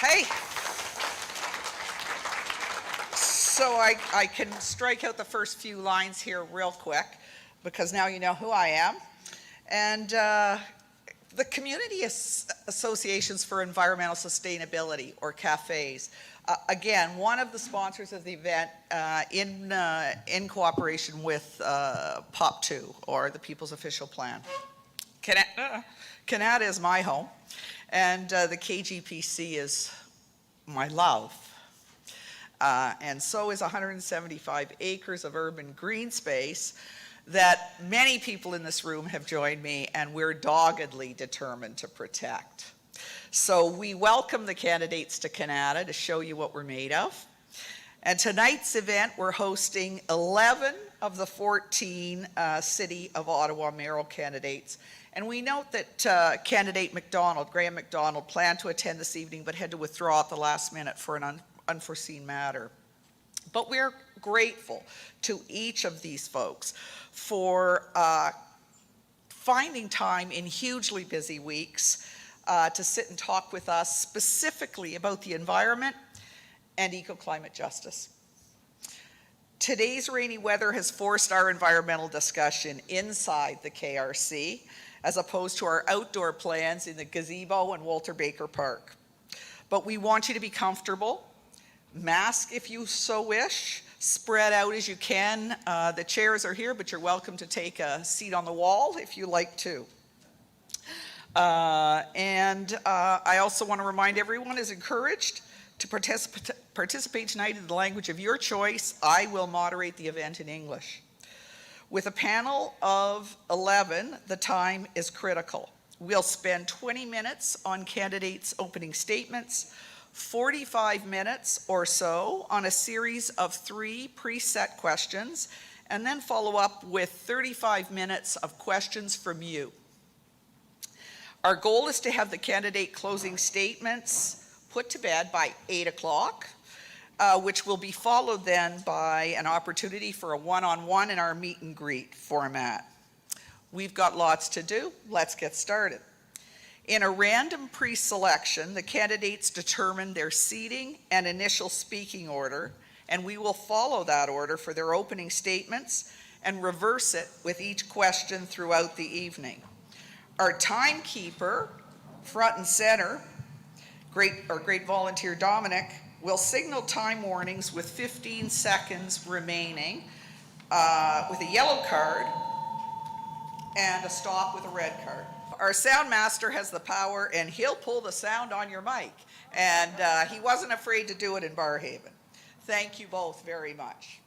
Okay. So I can strike out the first few lines here real quick because now you know who I am. And the Community Associations for Environmental Sustainability, or CAFEs, again, one of the sponsors of the event in cooperation with POP2, or the People's Official Plan. Kanata is my home, and the KGPC is my love. And so is 175 acres of urban green space that many people in this room have joined me, and we're doggedly determined to protect. So we welcome the candidates to Kanata to show you what we're made of. And tonight's event, we're hosting 11 of the 14 City of Ottawa mayoral candidates. And we note that candidate Graham McDonald, planned to attend this evening but had to withdraw at the last minute for an unforeseen matter. But we're grateful to each of these folks for finding time in hugely busy weeks to sit and talk with us specifically about the environment and eco-climate justice. Today's rainy weather has forced our environmental discussion inside the KRC as opposed to our outdoor plans in the gazebo and Walter Baker Park. But we want you to be comfortable. Mask if you so wish. Spread out as you can. The chairs are here, but you're welcome to take a seat on the wall if you like to. I also want to remind everyone is encouraged to participate tonight in the language of your choice. I will moderate the event in English. With a panel of 11, the time is critical. We'll spend 20 minutes on candidates' opening statements, 45 minutes or so on a series of 3 preset questions, and then follow up with 35 minutes of questions from you. Our goal is to have the candidate closing statements put to bed by 8 o'clock, which will be followed then by an opportunity for a one-on-one in our meet and greet format. We've got lots to do. Let's get started. In a random pre-selection, the candidates determine their seating and initial speaking order, and we will follow that order for their opening statements and reverse it with each question throughout the evening. Our timekeeper, front and center, great volunteer Dominic, will signal time warnings with 15 seconds remaining with a yellow card and a stop with a red card. Our sound master has the power, and he'll pull the sound on your mic. And he wasn't afraid to do it in Barrhaven. Thank you both very much.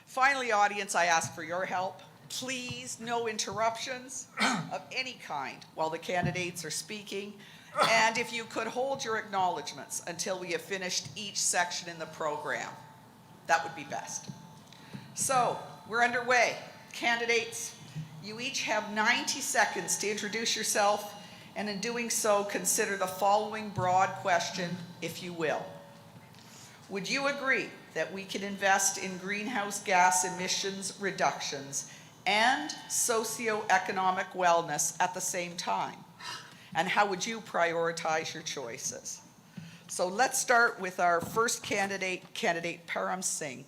Finally, audience, I ask for your help. Please, no interruptions of any kind while the candidates are speaking. And if you could hold your acknowledgements until we have finished each section in the program, that would be best. So, we're underway. Candidates, you each have 90 seconds to introduce yourself, and in doing so, consider the following broad question, if you will. Would you agree that we can invest in greenhouse gas emissions reductions and socioeconomic wellness at the same time? And how would you prioritize your choices? So let's start with our first candidate Param Singh.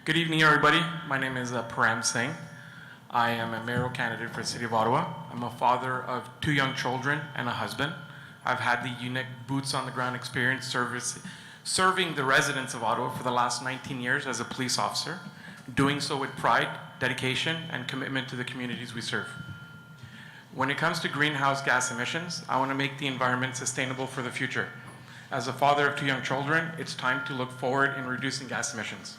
Good evening, everybody. My name is Param Singh. I am a mayoral candidate for the City of Ottawa. I'm a father of 2 young children and a husband. I've had the unique boots on the ground experience serving the residents of Ottawa for the last 19 years as a police officer, doing so with pride, dedication, and commitment to the communities we serve. When it comes to greenhouse gas emissions, I want to make the environment sustainable for the future. As a father of 2 young children, it's time to look forward in reducing gas emissions.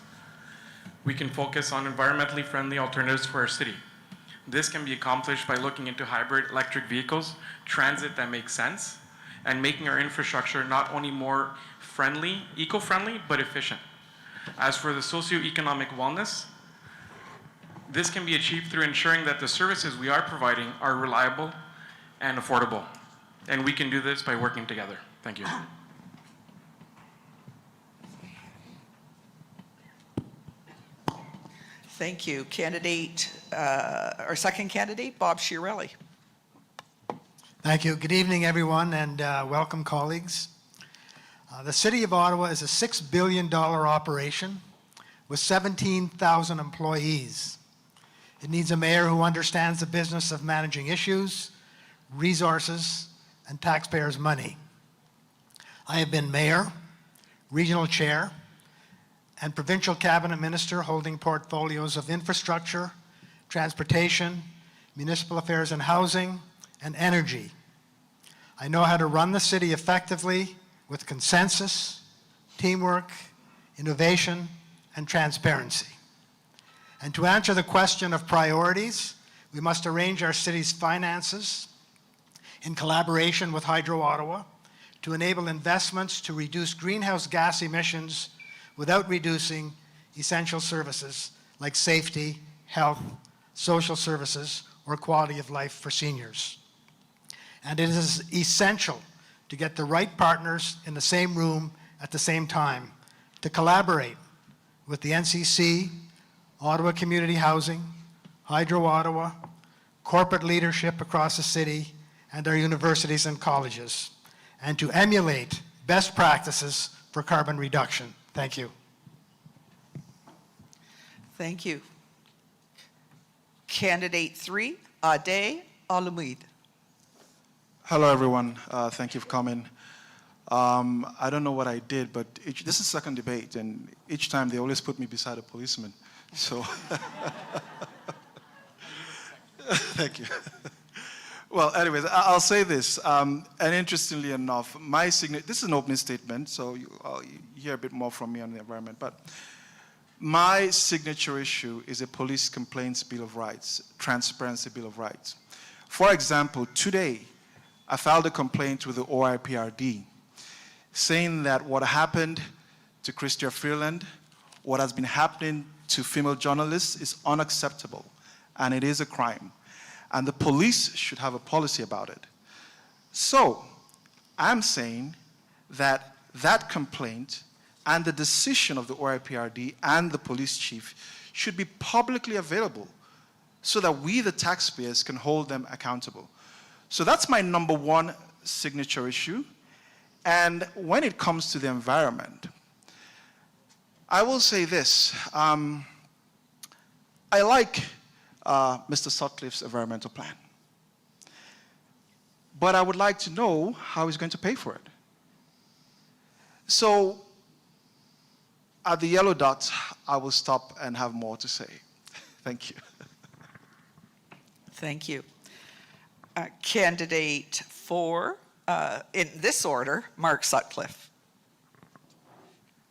We can focus on environmentally friendly alternatives for our city. This can be accomplished by looking into hybrid electric vehicles, transit that makes sense, and making our infrastructure not only more friendly, eco-friendly, but efficient. As for the socioeconomic wellness, this can be achieved through ensuring that the services we are providing are reliable and affordable. And we can do this by working together. Thank you. Thank you. Our second candidate, Bob Chiarelli. Thank you. Good evening, everyone, and welcome, colleagues. The City of Ottawa is a $6 billion operation with 17,000 employees. It needs a mayor who understands the business of managing issues, resources, and taxpayers' money. I have been mayor, regional chair, and provincial cabinet minister holding portfolios of infrastructure, transportation, municipal affairs and housing, and energy. I know how to run the city effectively with consensus, teamwork, innovation, and transparency. And to answer the question of priorities, we must arrange our city's finances in collaboration with Hydro Ottawa to enable investments to reduce greenhouse gas emissions without reducing essential services like safety, health, social services, or quality of life for seniors. And it is essential to get the right partners in the same room at the same time to collaborate with the NCC, Ottawa Community Housing, Hydro Ottawa, corporate leadership across the city, and our universities and colleges, and to emulate best practices for carbon reduction. Thank you. Thank you. Candidate 3, Ade Olumide. Hello, everyone. Thank you for coming. I don't know what I did, but this is the second debate, and each time they always put me beside a policeman. So, thank you. Well, anyways, I'll say this. And interestingly enough, this is an opening statement, so I'll hear a bit more from me on the environment. But my signature issue is a police complaints bill of rights, transparency bill of rights. For example, today, I filed a complaint with the OIPRD saying that what happened to Chrystia Freeland, what has been happening to female journalists is unacceptable, and it is a crime. And the police should have a policy about it. So, I'm saying that that complaint and the decision of the OIPRD and the police chief should be publicly available so that we, the taxpayers, can hold them accountable. So that's my number one signature issue. And when it comes to the environment, I will say this. I like Mr. Sutcliffe's environmental plan. But I would like to know how he's going to pay for it. So at the yellow dot, I will stop and have more to say. Thank you. Thank you. Candidate 4, in this order, Mark Sutcliffe.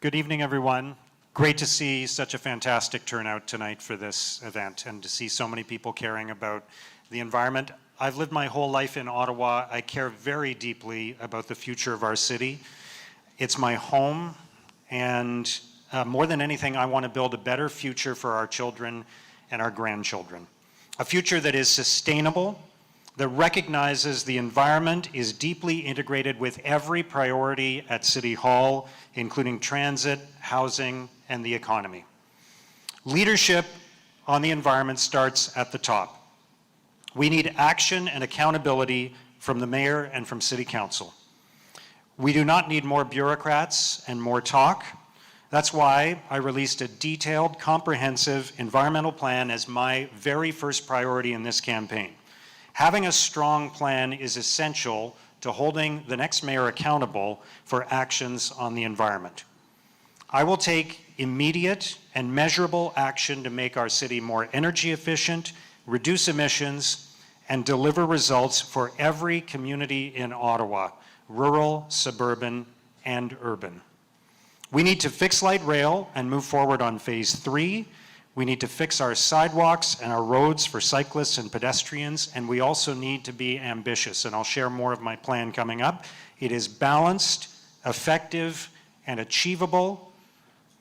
Good evening, everyone. Great to see such a fantastic turnout tonight for this event and to see so many people caring about the environment. I've lived my whole life in Ottawa. I care very deeply about the future of our city. It's my home, and more than anything, I want to build a better future for our children and our grandchildren. A future that is sustainable, that recognizes the environment is deeply integrated with every priority at City Hall, including transit, housing, and the economy. Leadership on the environment starts at the top. We need action and accountability from the mayor and from City Council. We do not need more bureaucrats and more talk. That's why I released a detailed, comprehensive environmental plan as my very first priority in this campaign. Having a strong plan is essential to holding the next mayor accountable for actions on the environment. I will take immediate and measurable action to make our city more energy efficient, reduce emissions, and deliver results for every community in Ottawa, rural, suburban, and urban. We need to fix light rail and move forward on phase 3. We need to fix our sidewalks and our roads for cyclists and pedestrians, and we also need to be ambitious, and I'll share more of my plan coming up. It is balanced, effective, and achievable.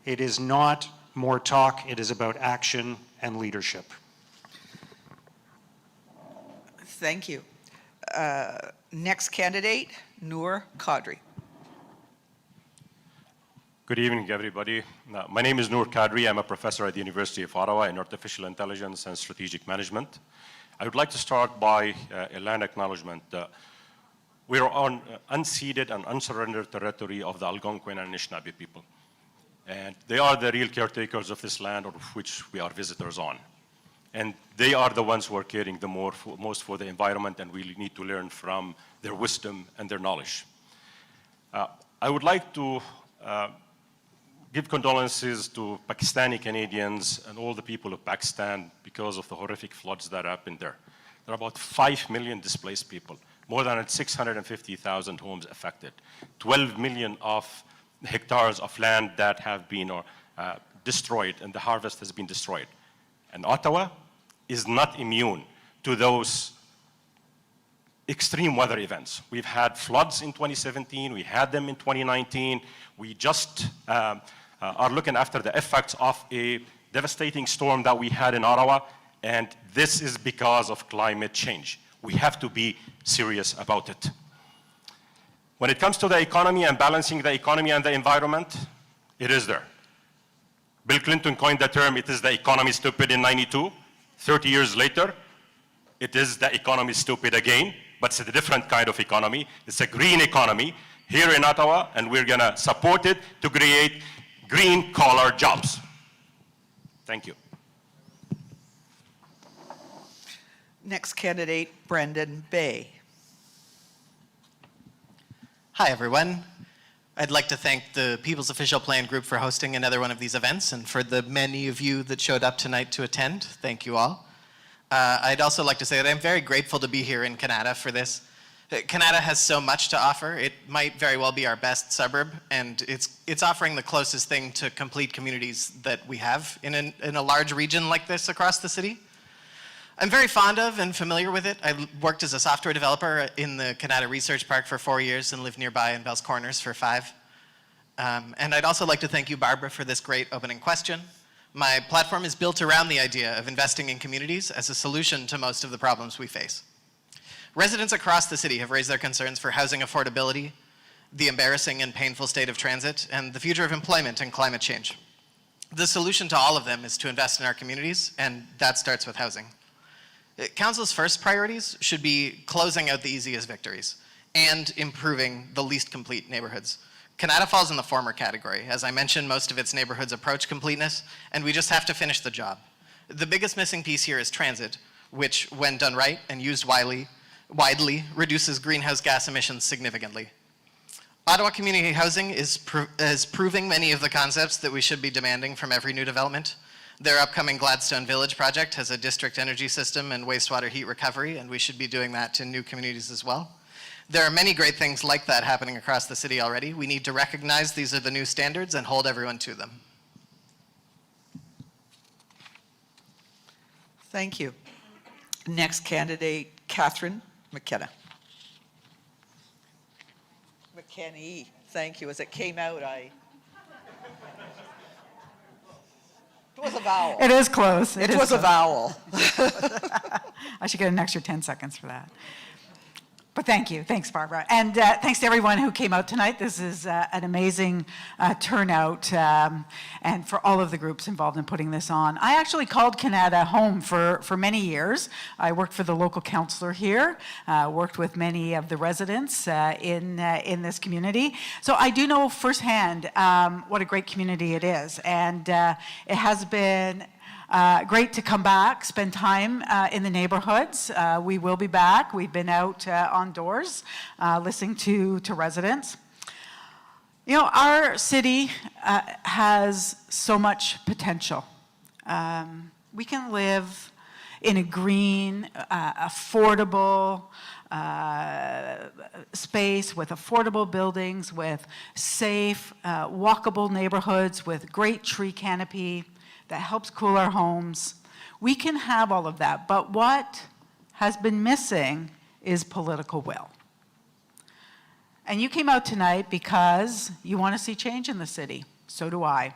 It is not more talk, it is about action and leadership. Thank you. Next candidate, Nour Kadri. Good evening, everybody. My name is Nour Kadri. I'm a professor at the University of Ottawa in Artificial Intelligence and Strategic Management. I would like to start by a land acknowledgement. We are on unceded and unsurrendered territory of the Algonquin and Anishinaabe people. And they are the real caretakers of this land, of which we are visitors on. And they are the ones who are caring the most for the environment, and we need to learn from their wisdom and their knowledge. I would like to give condolences to Pakistani Canadians and all the people of Pakistan because of the horrific floods that happened there. There are about 5 million displaced people, more than 650,000 homes affected, 12 million of hectares of land that have been destroyed, and the harvest has been destroyed. And Ottawa is not immune to those extreme weather events. We've had floods in 2017, we had them in 2019. We just are looking after the effects of a devastating storm that we had in Ottawa, and this is because of climate change. We have to be serious about it. When it comes to the economy and balancing the economy and the environment, it is there. Bill Clinton coined the term, it is the economy stupid in '92. 30 years later, it is the economy stupid again, but it's a different kind of economy. It's a green economy here in Ottawa, and we're gonna support it to create green collar jobs. Thank you. Next candidate, Brendan Bay. Hi, everyone. I'd like to thank the People's Official Plan Group for hosting another one of these events, and for the many of you that showed up tonight to attend, thank you all. I'd also like to say that I'm very grateful to be here in Kanata for this. Kanata has so much to offer. It might very well be our best suburb, and it's offering the closest thing to complete communities that we have in a large region like this across the city. I'm very fond of and familiar with it. I worked as a software developer in the Kanata Research Park for 4 years and lived nearby in Bell's Corners for 5. And I'd also like to thank you, Barbara, for this great opening question. My platform is built around the idea of investing in communities as a solution to most of the problems we face. Residents across the city have raised their concerns for housing affordability, the embarrassing and painful state of transit, and the future of employment and climate change. The solution to all of them is to invest in our communities, and that starts with housing. Council's first priorities should be closing out the easiest victories and improving the least complete neighborhoods. Kanata falls in the former category. As I mentioned, most of its neighborhoods approach completeness, and we just have to finish the job. The biggest missing piece here is transit, which, when done right and used widely, reduces greenhouse gas emissions significantly. Ottawa Community Housing is proving many of the concepts that we should be demanding from every new development. Their upcoming Gladstone Village project has a district energy system and wastewater heat recovery, and we should be doing that to new communities as well. There are many great things like that happening across the city already. We need to recognize these are the new standards and hold everyone to them. Thank you. Next candidate, Catherine McKenna. McKenney, thank you. As it came out, It was a vowel. It is close. It was a vowel. I should get an extra 10 seconds for that. But thank you. Thanks, Barbara. And thanks to everyone who came out tonight. This is an amazing turnout, and for all of the groups involved in putting this on. I actually called Kanata home for many years. I worked for the local councillor here, worked with many of the residents in this community. So I do know firsthand what a great community it is. And it has been great to come back, spend time in the neighborhoods. We will be back. We've been out on doors listening to residents. You know, our city has so much potential. We can live in a green, affordable space with affordable buildings, with safe, walkable neighborhoods, with great tree canopy that helps cool our homes. We can have all of that, but what has been missing is political will. And you came out tonight because you want to see change in the city. So do I.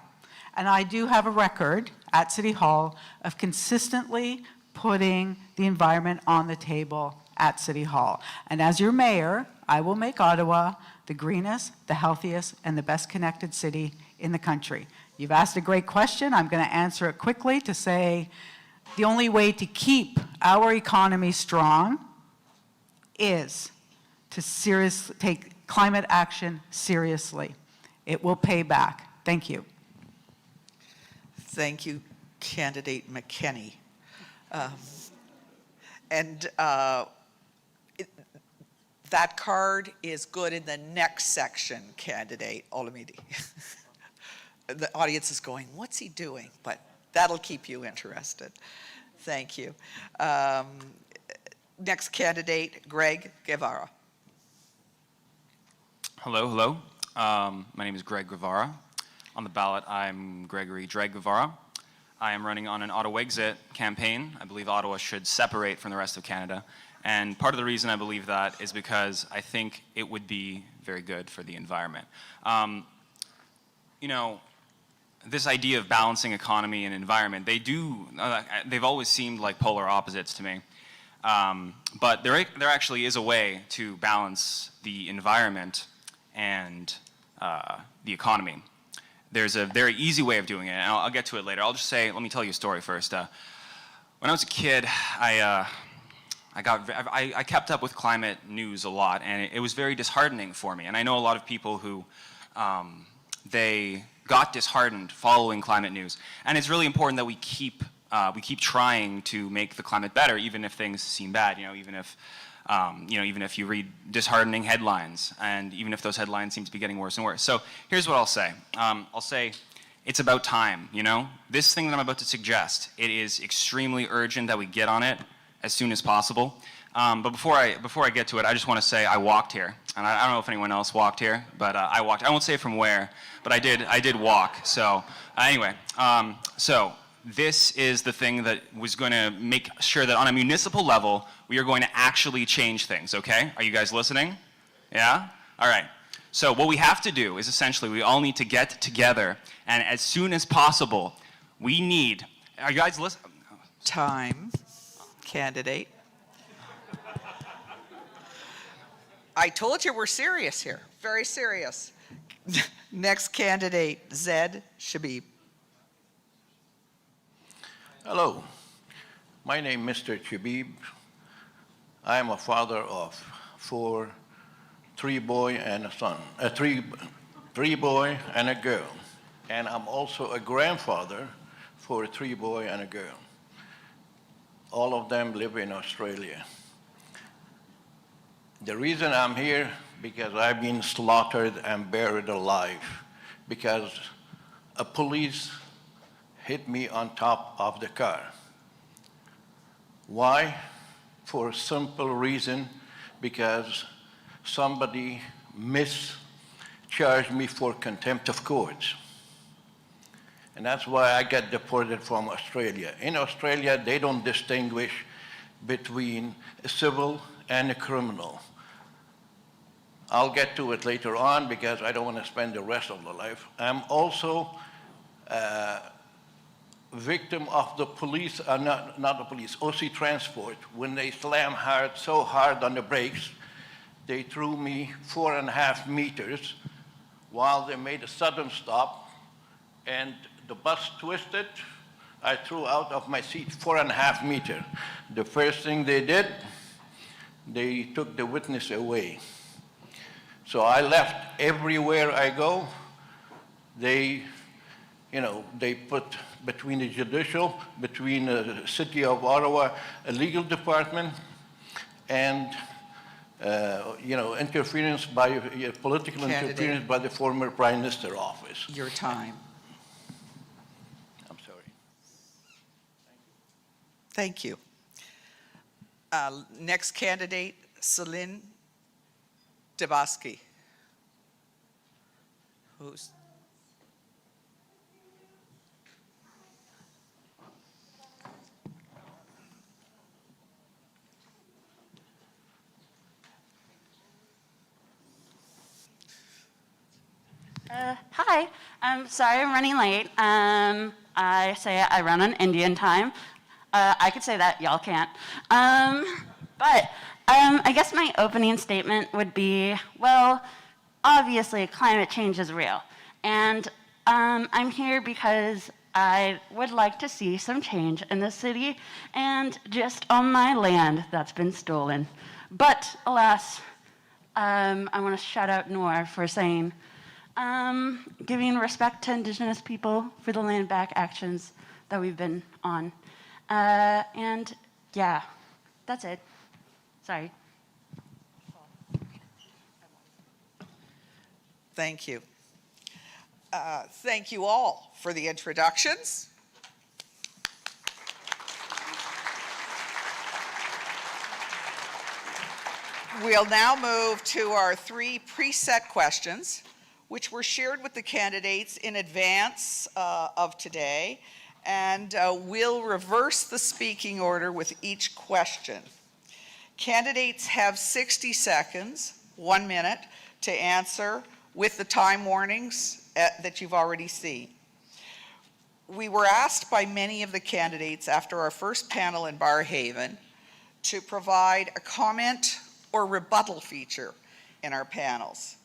And I do have a record at City Hall of consistently putting the environment on the table at City Hall. And as your mayor, I will make Ottawa the greenest, the healthiest, and the best connected city in the country. You've asked a great question. I'm going to answer it quickly to say the only way to keep our economy strong is to take climate action seriously. It will pay back. Thank you. Thank you, candidate McKenney. That card is good in the next section, candidate Olumide. The audience is going, what's he doing? But that'll keep you interested. Thank you. Next candidate, Guevara. Hello, hello. My name is Guevara. On the ballot, I'm Gregory Guevara. I am running on an Ottawa exit campaign. I believe Ottawa should separate from the rest of Canada. And part of the reason I believe that is because I think it would be very good for the environment. You know, this idea of balancing economy and environment, they've always seemed like polar opposites to me. But there actually is a way to balance the environment and the economy. There's a very easy way of doing it, and I'll get to it later. I'll just say, let me tell you a story first. When I was a kid, I kept up with climate news a lot, and it was very disheartening for me. And I know a lot of people who they got disheartened following climate news. And it's really important that we keep trying to make the climate better, even if things seem bad. You know, even if you read disheartening headlines, and even if those headlines seem to be getting worse and worse. So here's what I'll say. I'll say it's about time. You know, this thing that I'm about to suggest, it is extremely urgent that we get on it as soon as possible. But before I get to it, I just want to say I walked here, and I don't know if anyone else walked here, but I walked. I won't say from where, but I did walk. So anyway, so this is the thing that was going to make sure that on a municipal level we are going to actually change things. Okay? Are you guys listening? Yeah? All right. So what we have to do is essentially we all need to get together, and as soon as possible, we need. Are you guys listening? Time, candidate. I told you we're serious here, very serious. Next candidate, Zed Shabib. Hello, my name is Mr. Shabib. I am a father of three boy and a son, three boy and a girl, and I'm also a grandfather for a 3 boy and a girl. All of them live in Australia. The reason I'm here, because I've been slaughtered and buried alive, because a police hit me on top of the car. Why? For a simple reason, because somebody mischarged me for contempt of court. And that's why I got deported from Australia. In Australia, they don't distinguish between a civil and a criminal. I'll get to it later on because I don't want to spend the rest of the life. I'm also a victim of the police, not the police, OC Transport. When they slammed so hard on the brakes, they threw me 4.5 meters while they made a sudden stop, and the bus twisted. I threw out of my seat 4.5 meters. The first thing they did, they took the witness away. So I left everywhere I go. They put between the judicial, between the city of Ottawa, a legal department, and interference by political Candidate. interference by the former Prime Minister office. Your time. I'm sorry. Thank you. Next candidate, Celine Debassige. Who's? Hi, I'm sorry I'm running late. I say I run on Indian time. I could say that, y'all can't. But I guess my opening statement would be, well, obviously climate change is real. And I'm here because I would like to see some change in the city and just on my land that's been stolen. But alas, I want to shout out Nour for saying, giving respect to Indigenous people for the land back actions that we've been on. And yeah, that's it. Sorry. Thank you. Thank you all for the introductions. We'll now move to our 3 preset questions, which were shared with the candidates in advance of today, and we'll reverse the speaking order with each question. Candidates have 60 seconds, 1 minute, to answer with the time warnings that you've already seen. We were asked by many of the candidates after our first panel in Barrhaven to provide a comment or rebuttal feature in our panels.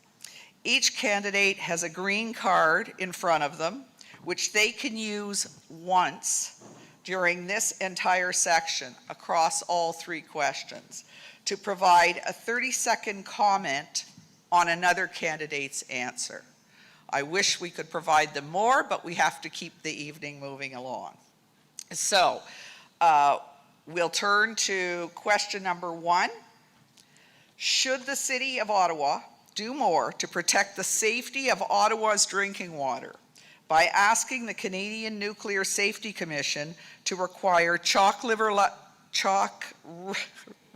Each candidate has a green card in front of them, which they can use once during this entire section across all 3 questions to provide a 30-second comment on another candidate's answer. I wish we could provide them more, but we have to keep the evening moving along. So we'll turn to question number 1. Should the City of Ottawa do more to protect the safety of Ottawa's drinking water by asking the Canadian Nuclear Safety Commission to require Chalk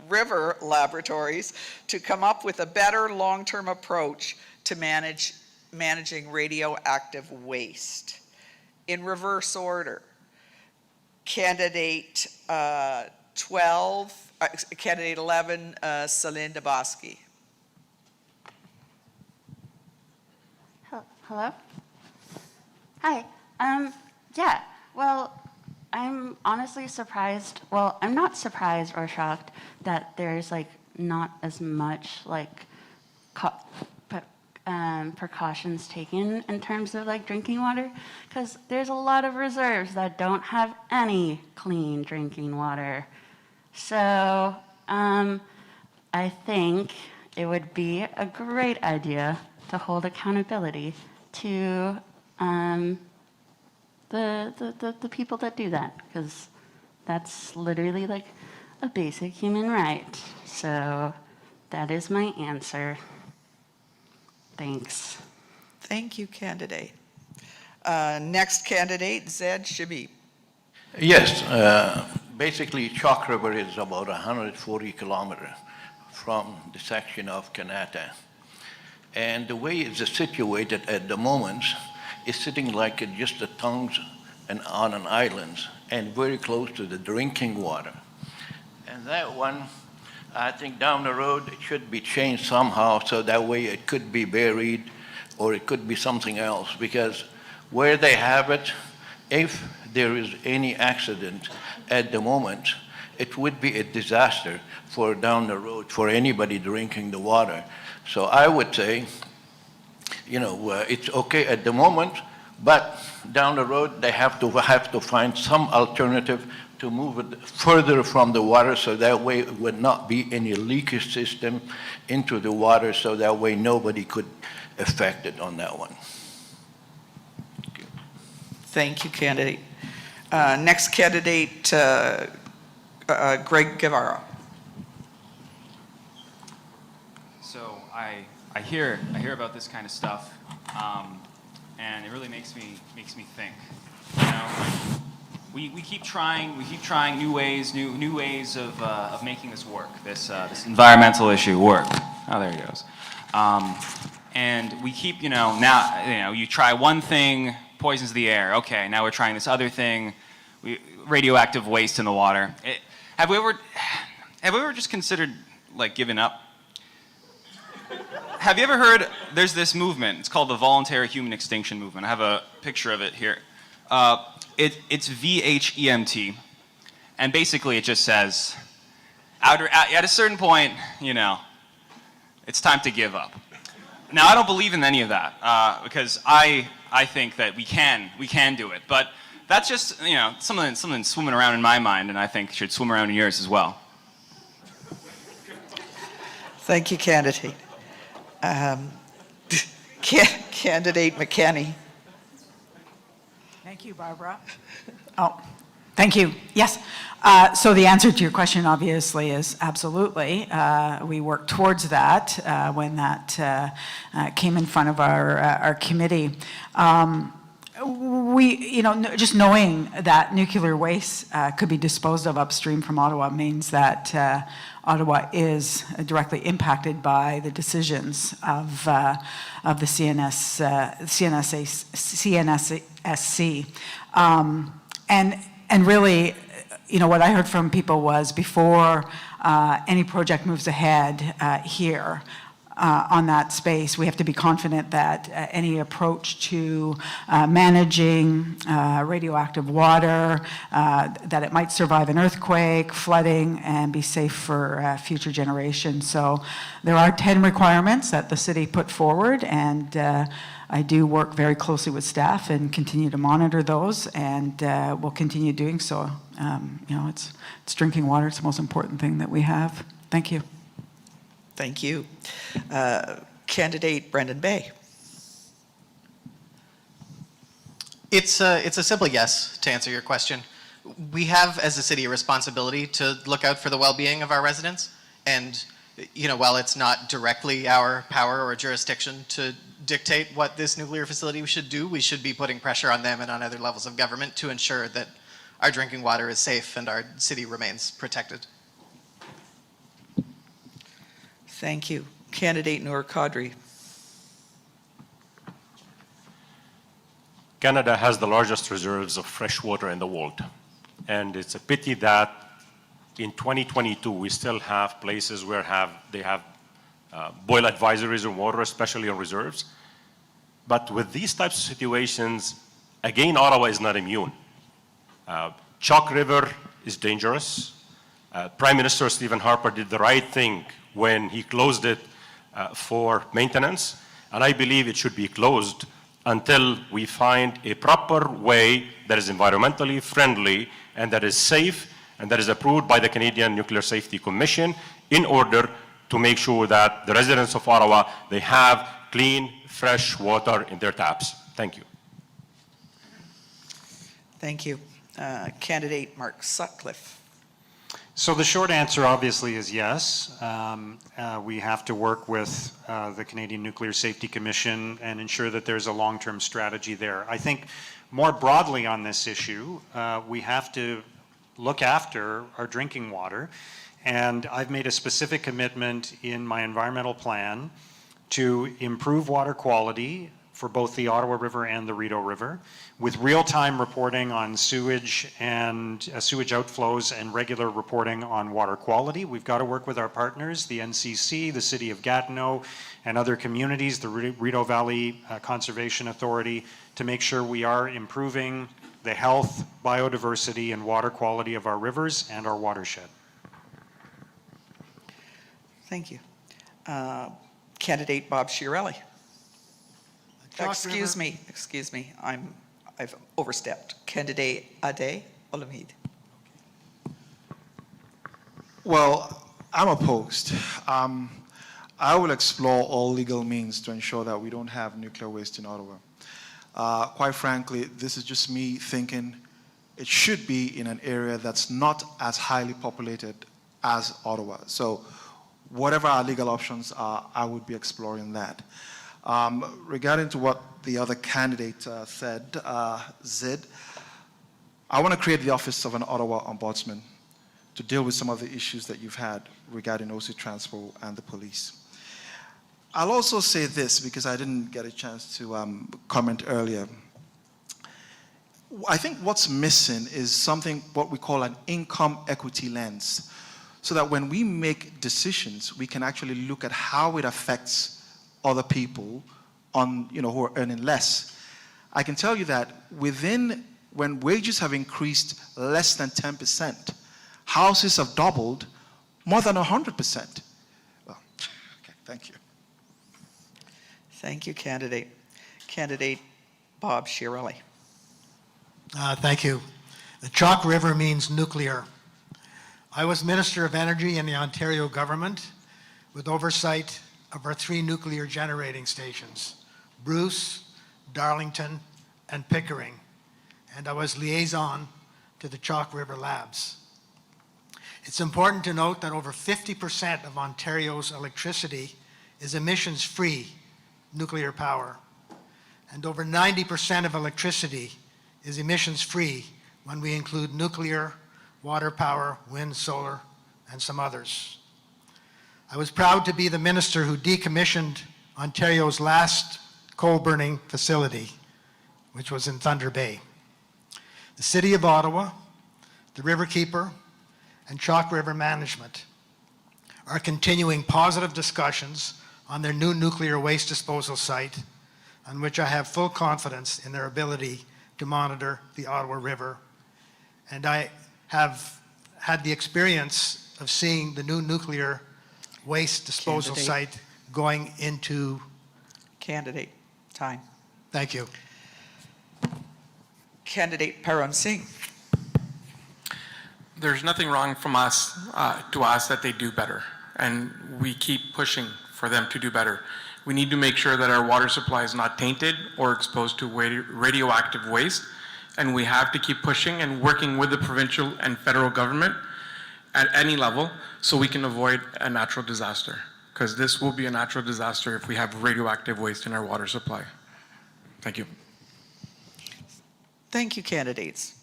River Laboratories to come up with a better long-term approach to managing radioactive waste? In reverse order, Candidate 11, Celine Debassige. Hello? Hi. Yeah, well, I'm honestly surprised. Well, I'm not surprised or shocked that there's like not as much like precautions taken in terms of like drinking water, because there's a lot of reserves that don't have any clean drinking water. So I think it would be a great idea to hold accountability to the people that do that, because that's literally like a basic human right. So that is my answer. Thanks. Thank you, candidate. Next candidate, Zed Shabib. Yes, basically Chalk River is about 140 kilometers from the section of Kanata. And the way it's situated at the moment is sitting like just the tongues and on an island and very close to the drinking water. And that one, I think down the road, it should be changed somehow so that way it could be buried or it could be something else, because where they have it, if there is any accident at the moment, it would be a disaster for down the road for anybody drinking the water. So I would say, you know, it's okay at the moment, but down the road they have to find some alternative to move it further from the water, so that way it would not be any leakage system into the water, so that way nobody could affect it on that one. Thank you, candidate. Next candidate, Greg Guevara. So I hear about this kind of stuff, and it really makes me think. You know, we keep trying new ways of making this work, this environmental issue work. Oh, there it goes. And we keep, now you try one thing, poisons the air. Okay, now we're trying this other thing, radioactive waste in the water. Have we ever just considered like giving up? Have you ever heard, there's this movement, it's called the Voluntary Human Extinction Movement. I have a picture of it here. It's VHEMT, and basically it just says, at a certain point, it's time to give up. Now, I don't believe in any of that, because I think that we can do it, but that's just, something swimming around in my mind, and I think should swim around in yours as well. Thank you, candidate. Candidate McKenney. Thank you, Barbara. Oh, thank you. Yes. So the answer to your question, obviously, is absolutely. We worked towards that when that came in front of our committee. Just knowing that nuclear waste could be disposed of upstream from Ottawa means that Ottawa is directly impacted by the decisions of the CNSC. And really, what I heard from people was before any project moves ahead here, on that space, we have to be confident that any approach to managing radioactive water, that it might survive an earthquake, flooding, and be safe for future generations. So there are 10 requirements that the city put forward, and I do work very closely with staff and continue to monitor those, and we'll continue doing so. It's drinking water. It's the most important thing that we have. Thank you. Thank you. Candidate Brendan Bay. It's a simple yes to answer your question. We have, as a city, a responsibility to look out for the well-being of our residents. And, while it's not directly our power or jurisdiction to dictate what this nuclear facility should do, we should be putting pressure on them and on other levels of government to ensure that our drinking water is safe and our city remains protected. Thank you. Candidate Nour Kadri. Canada has the largest reserves of fresh water in the world. And it's a pity that in 2022, we still have places where they have boil advisories on water, especially on reserves. But with these types of situations, again, Ottawa is not immune. Chalk River is dangerous. Prime Minister Stephen Harper did the right thing when he closed it for maintenance, and I believe it should be closed until we find a proper way that is environmentally friendly and that is safe and that is approved by the Canadian Nuclear Safety Commission in order to make sure that the residents of Ottawa, they have clean, fresh water in their taps. Thank you. Thank you. Candidate Mark Sutcliffe. So the short answer obviously is yes. We have to work with the Canadian Nuclear Safety Commission and ensure that there's a long-term strategy there. I think more broadly on this issue, we have to look after our drinking water. And I've made a specific commitment in my environmental plan to improve water quality for both the Ottawa River and the Rideau River, with real-time reporting on sewage and sewage outflows and regular reporting on water quality. We've got to work with our partners, the NCC, the City of Gatineau, and other communities, the Rideau Valley Conservation Authority, to make sure we are improving the health, biodiversity, and water quality of our rivers and our watershed. Thank you. Candidate Bob Chiarelli. Excuse me. I've overstepped. Candidate Ade Olumide. Well, I'm opposed. I will explore all legal means to ensure that we don't have nuclear waste in Ottawa. Quite frankly, this is just me thinking it should be in an area that's not as highly populated as Ottawa. So whatever our legal options are, I would be exploring that. Regarding to what the other candidate said, Zid, I want to create the office of an Ottawa Ombudsman to deal with some of the issues that you've had regarding OC Transpo and the police. I'll also say this because I didn't get a chance to comment earlier. I think what's missing is something, what we call an income equity lens, so that when we make decisions, we can actually look at how it affects other people on, who are earning less. I can tell you that when wages have increased less than 10%, houses have doubled more than 100%. Well, okay, thank you. Thank you, candidate. Candidate Bob Chiarelli. Thank you. The Chalk River means nuclear. I was Minister of Energy in the Ontario government with oversight of our 3 nuclear generating stations, Bruce, Darlington, and Pickering, and I was liaison to the Chalk River Labs. It's important to note that over 50% of Ontario's electricity is emissions-free nuclear power, and over 90% of electricity is emissions-free when we include nuclear, water power, wind, solar, and some others. I was proud to be the minister who decommissioned Ontario's last coal-burning facility, which was in Thunder Bay. The City of Ottawa, the Riverkeeper, and Chalk River Management are continuing positive discussions on their new nuclear waste disposal site, on which I have full confidence in their ability to monitor the Ottawa River. And I have had the experience of seeing the new nuclear waste disposal Candidate. site going into. Candidate, time. Thank you. Candidate Param Singh. There's nothing wrong from us to ask that they do better, and we keep pushing for them to do better. We need to make sure that our water supply is not tainted or exposed to radioactive waste, and we have to keep pushing and working with the provincial and federal government at any level so we can avoid a natural disaster, because this will be a natural disaster if we have radioactive waste in our water supply. Thank you. Thank you, candidates.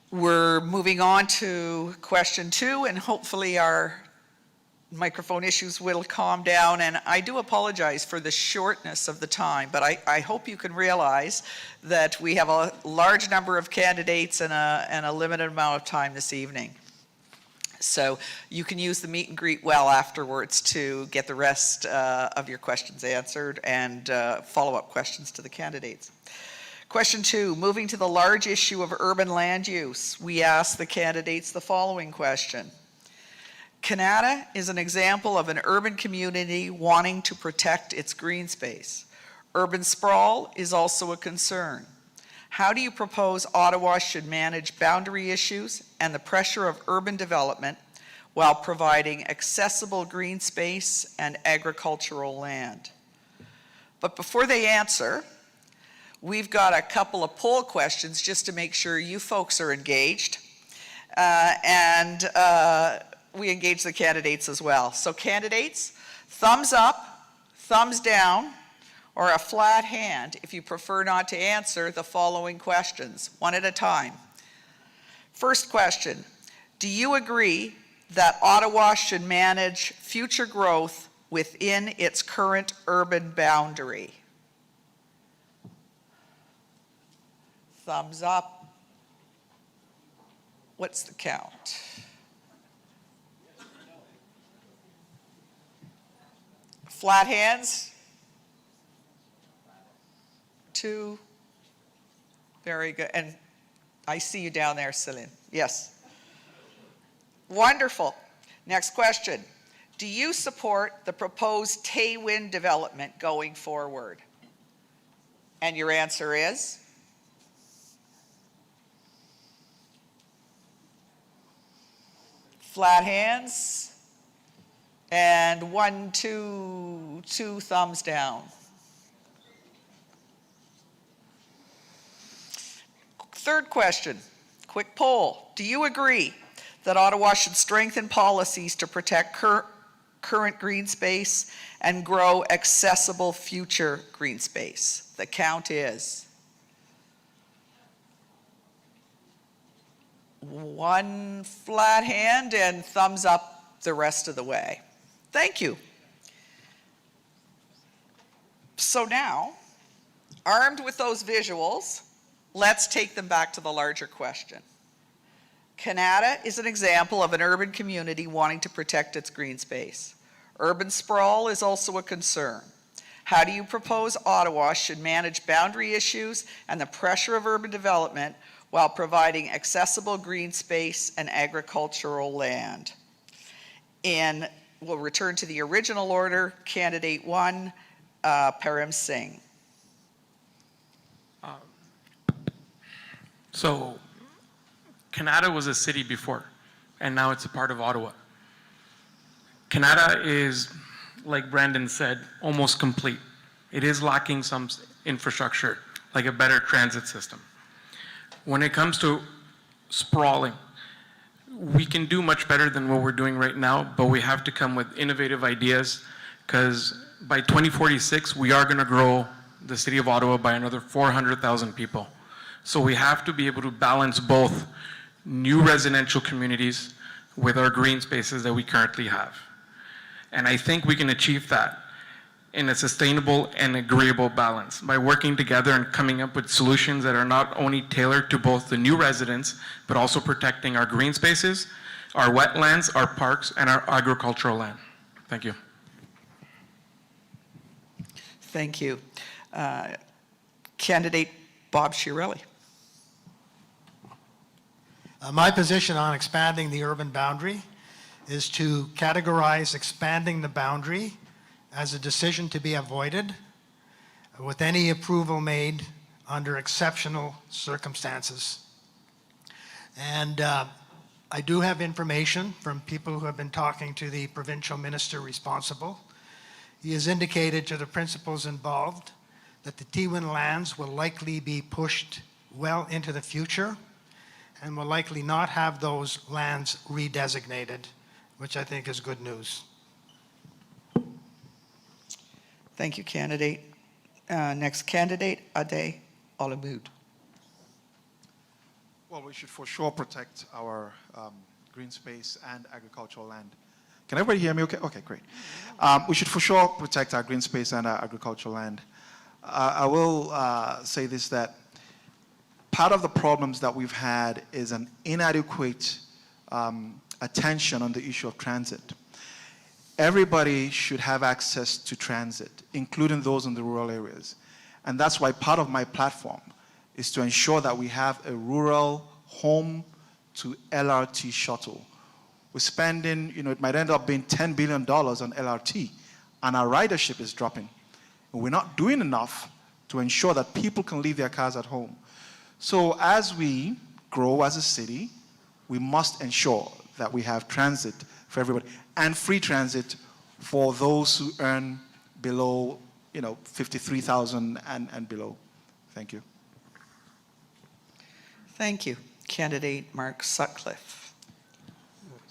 We're moving on to question 2, and hopefully our microphone issues will calm down. And I do apologize for the shortness of the time, but I hope you can realize that we have a large number of candidates and a limited amount of time this evening. So you can use the meet and greet well afterwards to get the rest of your questions answered and follow-up questions to the candidates. Question 2, moving to the large issue of urban land use, we ask the candidates the following question. Kanata is an example of an urban community wanting to protect its green space. Urban sprawl is also a concern. How do you propose Ottawa should manage boundary issues and the pressure of urban development while providing accessible green space and agricultural land? But before they answer, we've got a couple of poll questions just to make sure you folks are engaged. We engage the candidates as well. So candidates, thumbs up, thumbs down, or a flat hand if you prefer not to answer the following questions, one at a time. First question, do you agree that Ottawa should manage future growth within its current urban boundary? Thumbs up. What's the count? Flat hands? 2. Very good. And I see you down there, Celine. Yes. Wonderful. Next question. Do you support the proposed Taywin development going forward? And your answer is? Flat hands. And 1, 2 thumbs down. Third question, quick poll. Do you agree that Ottawa should strengthen policies to protect current green space and grow accessible future green space? The count is 1 flat hand and thumbs up the rest of the way. Thank you. So now, armed with those visuals, let's take them back to the larger question. Kanata is an example of an urban community wanting to protect its green space. Urban sprawl is also a concern. How do you propose Ottawa should manage boundary issues and the pressure of urban development while providing accessible green space and agricultural land? And we'll return to the original order. Candidate 1, Param Singh. So, Kanata was a city before, and now it's a part of Ottawa. Kanata is like Brandon said, almost complete. It is lacking some infrastructure, like a better transit system. When it comes to sprawling, we can do much better than what we're doing right now, but we have to come with innovative ideas, because by 2046, we are going to grow the city of Ottawa by another 400,000 people. So we have to be able to balance both new residential communities with our green spaces that we currently have. And I think we can achieve that in a sustainable and agreeable balance by working together and coming up with solutions that are not only tailored to both the new residents, but also protecting our green spaces, our wetlands, our parks, and our agricultural land. Thank you. Thank you. Candidate Bob Chiarelli. My position on expanding the urban boundary is to categorize expanding the boundary as a decision to be avoided with any approval made under exceptional circumstances. And I do have information from people who have been talking to the provincial minister responsible. He has indicated to the principals involved that the T1 lands will likely be pushed well into the future and will likely not have those lands redesignated, which I think is good news. Thank you, candidate. Next candidate, Ade Olumide. Well, we should for sure protect our green space and agricultural land. Can everybody hear me okay? Okay, great. We should for sure protect our green space and our agricultural land. I will say this, that part of the problems that we've had is an inadequate attention on the issue of transit. Everybody should have access to transit, including those in the rural areas. And that's why part of my platform is to ensure that we have a rural home to LRT shuttle. We're spending, it might end up being $10 billion on LRT, and our ridership is dropping. And we're not doing enough to ensure that people can leave their cars at home. So as we grow as a city, we must ensure that we have transit for everybody, and free transit for those who earn below, $53,000 and below. Thank you. Thank you. Candidate Mark Sutcliffe.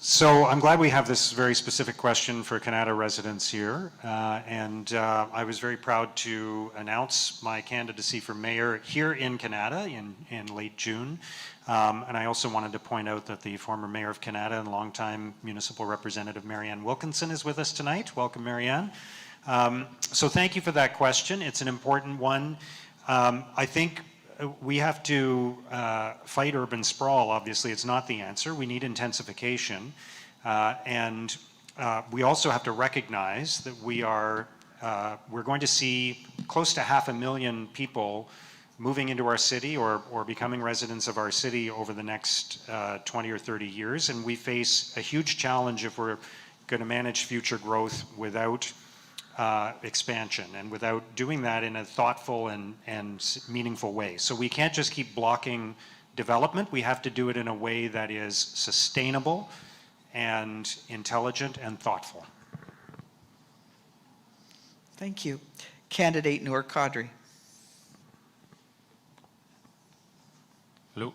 So I'm glad we have this very specific question for Kanata residents here. I was very proud to announce my candidacy for mayor here in Kanata in late June. And I also wanted to point out that the former mayor of Kanata and longtime municipal representative Marianne Wilkinson is with us tonight. Welcome, Marianne. So thank you for that question. It's an important one. I think we have to fight urban sprawl. Obviously, it's not the answer. We need intensification. We also have to recognize that we're going to see close to 500,000 people moving into our city or becoming residents of our city over the next 20 or 30 years. And we face a huge challenge if we're going to manage future growth without expansion and without doing that in a thoughtful and meaningful way. So we can't just keep blocking development. We have to do it in a way that is sustainable and intelligent and thoughtful. Thank you. Candidate Nour Kadri. Hello.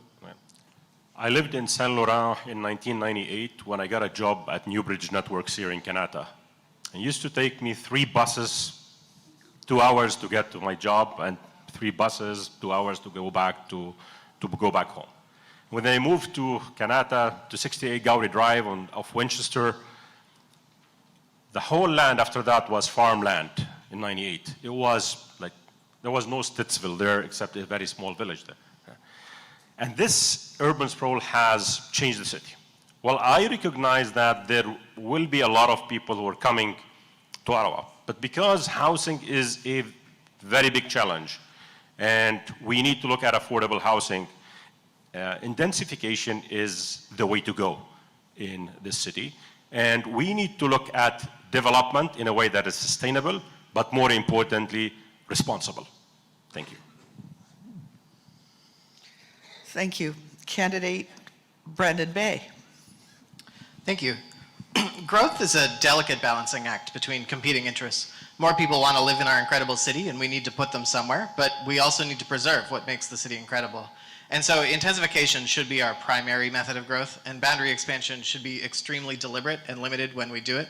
I lived in Saint Laurent in 1998 when I got a job at Newbridge Networks here in Kanata. It used to take me 3 buses, 2 hours to get to my job, and 3 buses, 2 hours to go back home. When I moved to Kanata, to 68 Gowrie Drive of Winchester, the whole land after that was farmland in 98. It was like, there was no Stittsville there except a very small village there. And this urban sprawl has changed the city. Well, I recognize that there will be a lot of people who are coming to Ottawa, but because housing is a very big challenge, and we need to look at affordable housing, intensification is the way to go in this city. And we need to look at development in a way that is sustainable, but more importantly, responsible. Thank you. Thank you. Candidate Brendan Bay. Thank you. Growth is a delicate balancing act between competing interests. More people want to live in our incredible city, and we need to put them somewhere, but we also need to preserve what makes the city incredible. And so intensification should be our primary method of growth, and boundary expansion should be extremely deliberate and limited when we do it.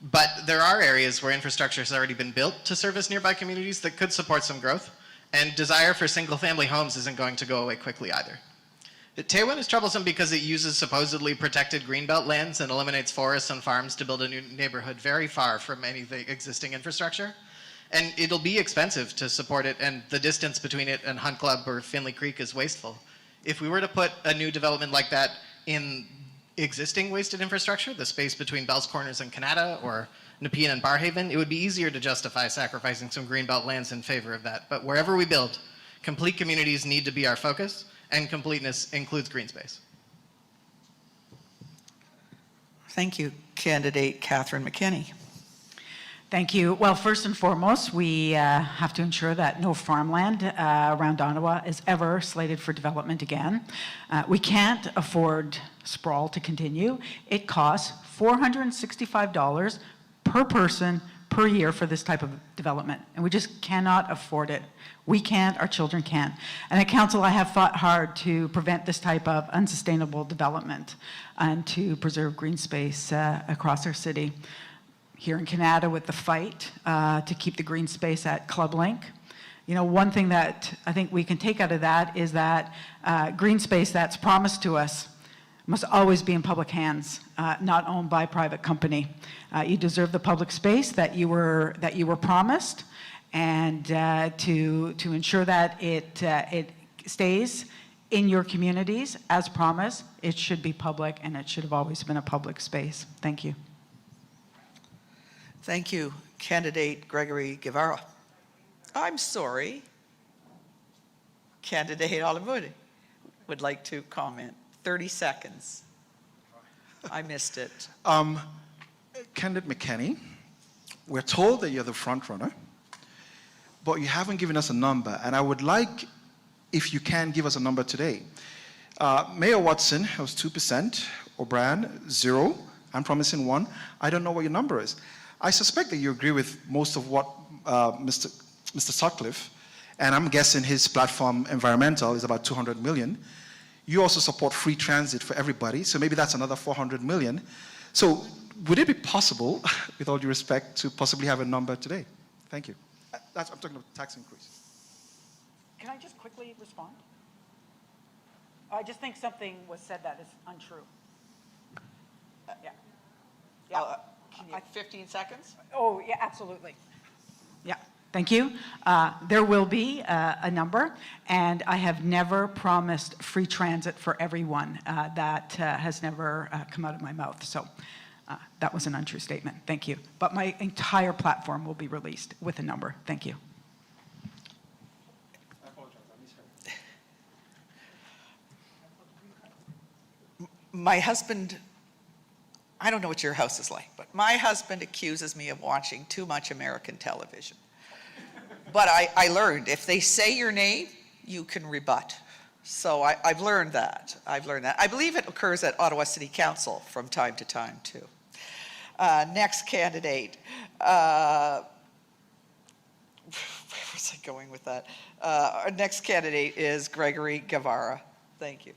But there are areas where infrastructure has already been built to service nearby communities that could support some growth, and desire for single-family homes isn't going to go away quickly either. Tewan is troublesome because it uses supposedly protected greenbelt lands and eliminates forests and farms to build a new neighborhood very far from any of the existing infrastructure. And it'll be expensive to support it, and the distance between it and Hunt Club or Finley Creek is wasteful. If we were to put a new development like that in existing wasted infrastructure, the space between Bell's Corners and Kanata or Nepean and Barrhaven, it would be easier to justify sacrificing some greenbelt lands in favor of that. But wherever we build, complete communities need to be our focus, and completeness includes green space. Thank you, candidate Catherine McKenney. Thank you. Well, first and foremost, we have to ensure that no farmland around Ottawa is ever slated for development again. We can't afford sprawl to continue. It costs $465 per person per year for this type of development, and we just cannot afford it. We can't, our children can't. And at Council, I have fought hard to prevent this type of unsustainable development and to preserve green space across our city. Here in Kanata with the fight to keep the green space at Club Link. You know, one thing that I think we can take out of that is that green space that's promised to us must always be in public hands, not owned by a private company. You deserve the public space that you were promised, and to ensure that it stays in your communities as promised, it should be public, and it should have always been a public space. Thank you. Thank you, candidate Gregory Guevara. I'm sorry. Candidate Olumide would like to comment. 30 seconds. I missed it. Candidate McKenney, we're told that you're the front runner, but you haven't given us a number, and I would like, if you can, give us a number today. Mayor Watson was 2%, O'Brien 0, I'm promising 1. I don't know what your number is. I suspect that you agree with most of what Mr. Sutcliffe, and I'm guessing his platform environmental is about 200 million. You also support free transit for everybody, so maybe that's another 400 million. So would it be possible, with all due respect, to possibly have a number today? Thank you. I'm talking about tax increase. Can I just quickly respond? I just think something was said that is untrue. Yeah. Can you, 15 seconds? Oh, yeah, absolutely. Yeah, thank you. There will be a number, and I have never promised free transit for everyone. That has never come out of my mouth. So that was an untrue statement. Thank you. But my entire platform will be released with a number. Thank you. I apologize, I misheard. My husband, I don't know what your house is like, but my husband accuses me of watching too much American television. But I learned, if they say your name, you can rebut. So I've learned that. I believe it occurs at Ottawa City Council from time to time, too. Next candidate. Where was I going with that? Our next candidate is Gregory Guevara. Thank you.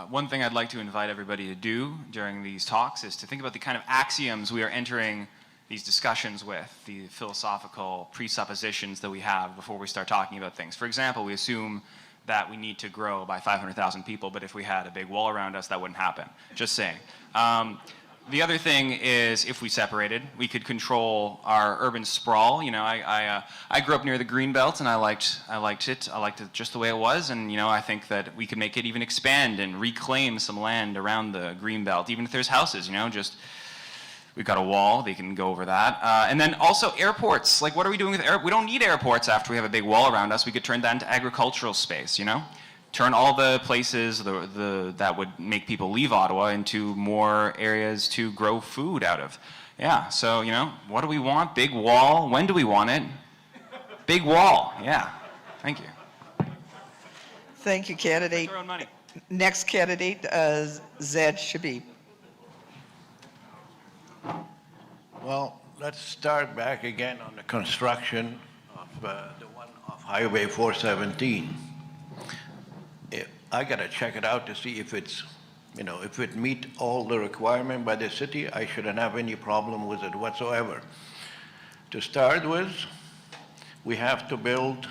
One thing I'd like to invite everybody to do during these talks is to think about the kind of axioms we are entering these discussions with, the philosophical presuppositions that we have before we start talking about things. For example, we assume that we need to grow by 500,000 people, but if we had a big wall around us, that wouldn't happen. Just saying. The other thing is, if we separated, we could control our urban sprawl. You know, I grew up near the Greenbelt, and I liked it. I liked it just the way it was, and you know, I think that we could make it even expand and reclaim some land around the Greenbelt, even if there's houses. You know, just we've got a wall; they can go over that. And then also airports. Like, what are we doing with airports? We don't need airports after we have a big wall around us. We could turn that into agricultural space. You know. Turn all the places that would make people leave Ottawa into more areas to grow food out of. Yeah, so, you know, what do we want? Big wall. When do we want it? Big wall. Yeah. Thank you. Thank you, candidate. Our own money. Next candidate, Zed Shabib. Well, let's start back again on the construction of the one of Highway 417. I gotta check it out to see if it's, if it meet all the requirement by the city. I shouldn't have any problem with it whatsoever. To start with, we have to build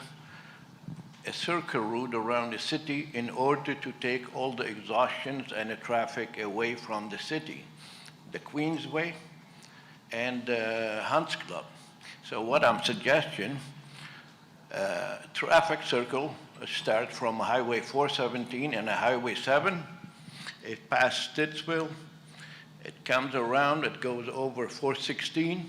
a circle route around the city in order to take all the exhaustions and the traffic away from the city, the Queensway and Hunts Club. So what I'm suggesting, traffic circle start from Highway 417 and Highway 7. It passes Stittsville. It comes around. It goes over 416.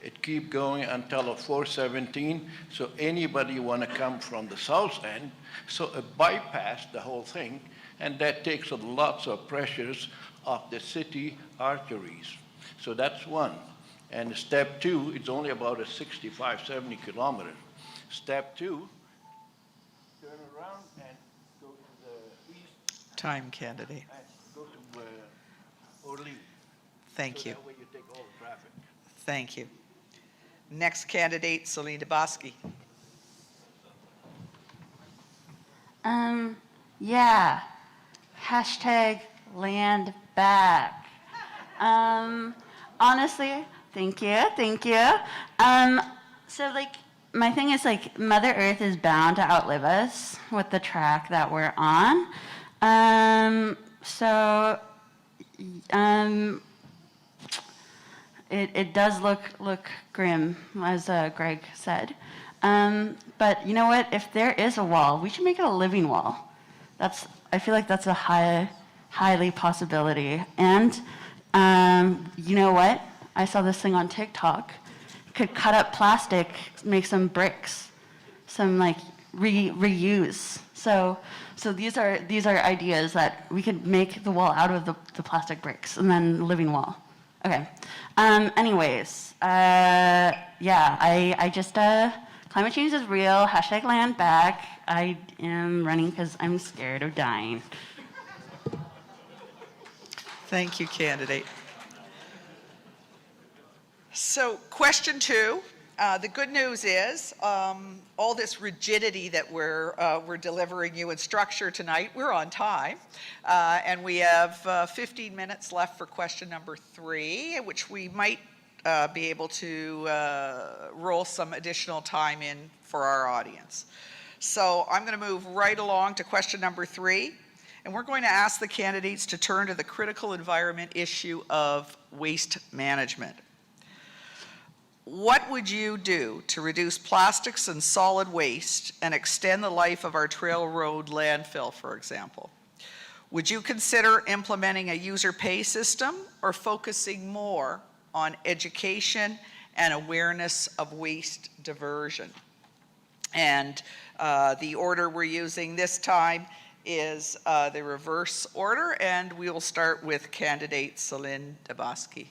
It keeps going until 417. So anybody want to come from the south end, so it bypass the whole thing, and that takes lots of pressures off the city arteries. So that's one. And step two, it's only about a 65, 70 kilometers. Step two, turn around and go to the east. Time, candidate. And go to Orleans. Thank So you. that way you take all the traffic. Thank you. Next candidate, Celine Debassige. Yeah. Hashtag land back. Honestly, thank you. So like, my thing is like, Mother Earth is bound to outlive us with the track that we're on. It does look grim, as Greg said. But you know what? If there is a wall, we should make it a living wall. I feel like that's a highly possibility. And you know what? I saw this thing on TikTok. Could cut up plastic, make some bricks, some like reuse. So these are ideas that we could make the wall out of the plastic bricks and then living wall. Okay. Anyways, yeah, I just, climate change is real. Hashtag land back. I am running because I'm scared of dying. Thank you, candidate. So question two, the good news is all this rigidity that we're delivering you in structure tonight, we're on time. And we have 15 minutes left for question number 3, which we might be able to roll some additional time in for our audience. So I'm going to move right along to question number 3. And we're going to ask the candidates to turn to the critical environment issue of waste management. What would you do to reduce plastics and solid waste and extend the life of our trail road landfill, for example? Would you consider implementing a user pay system or focusing more on education and awareness of waste diversion? And the order we're using this time is the reverse order, and we will start with candidate Celine Debassige.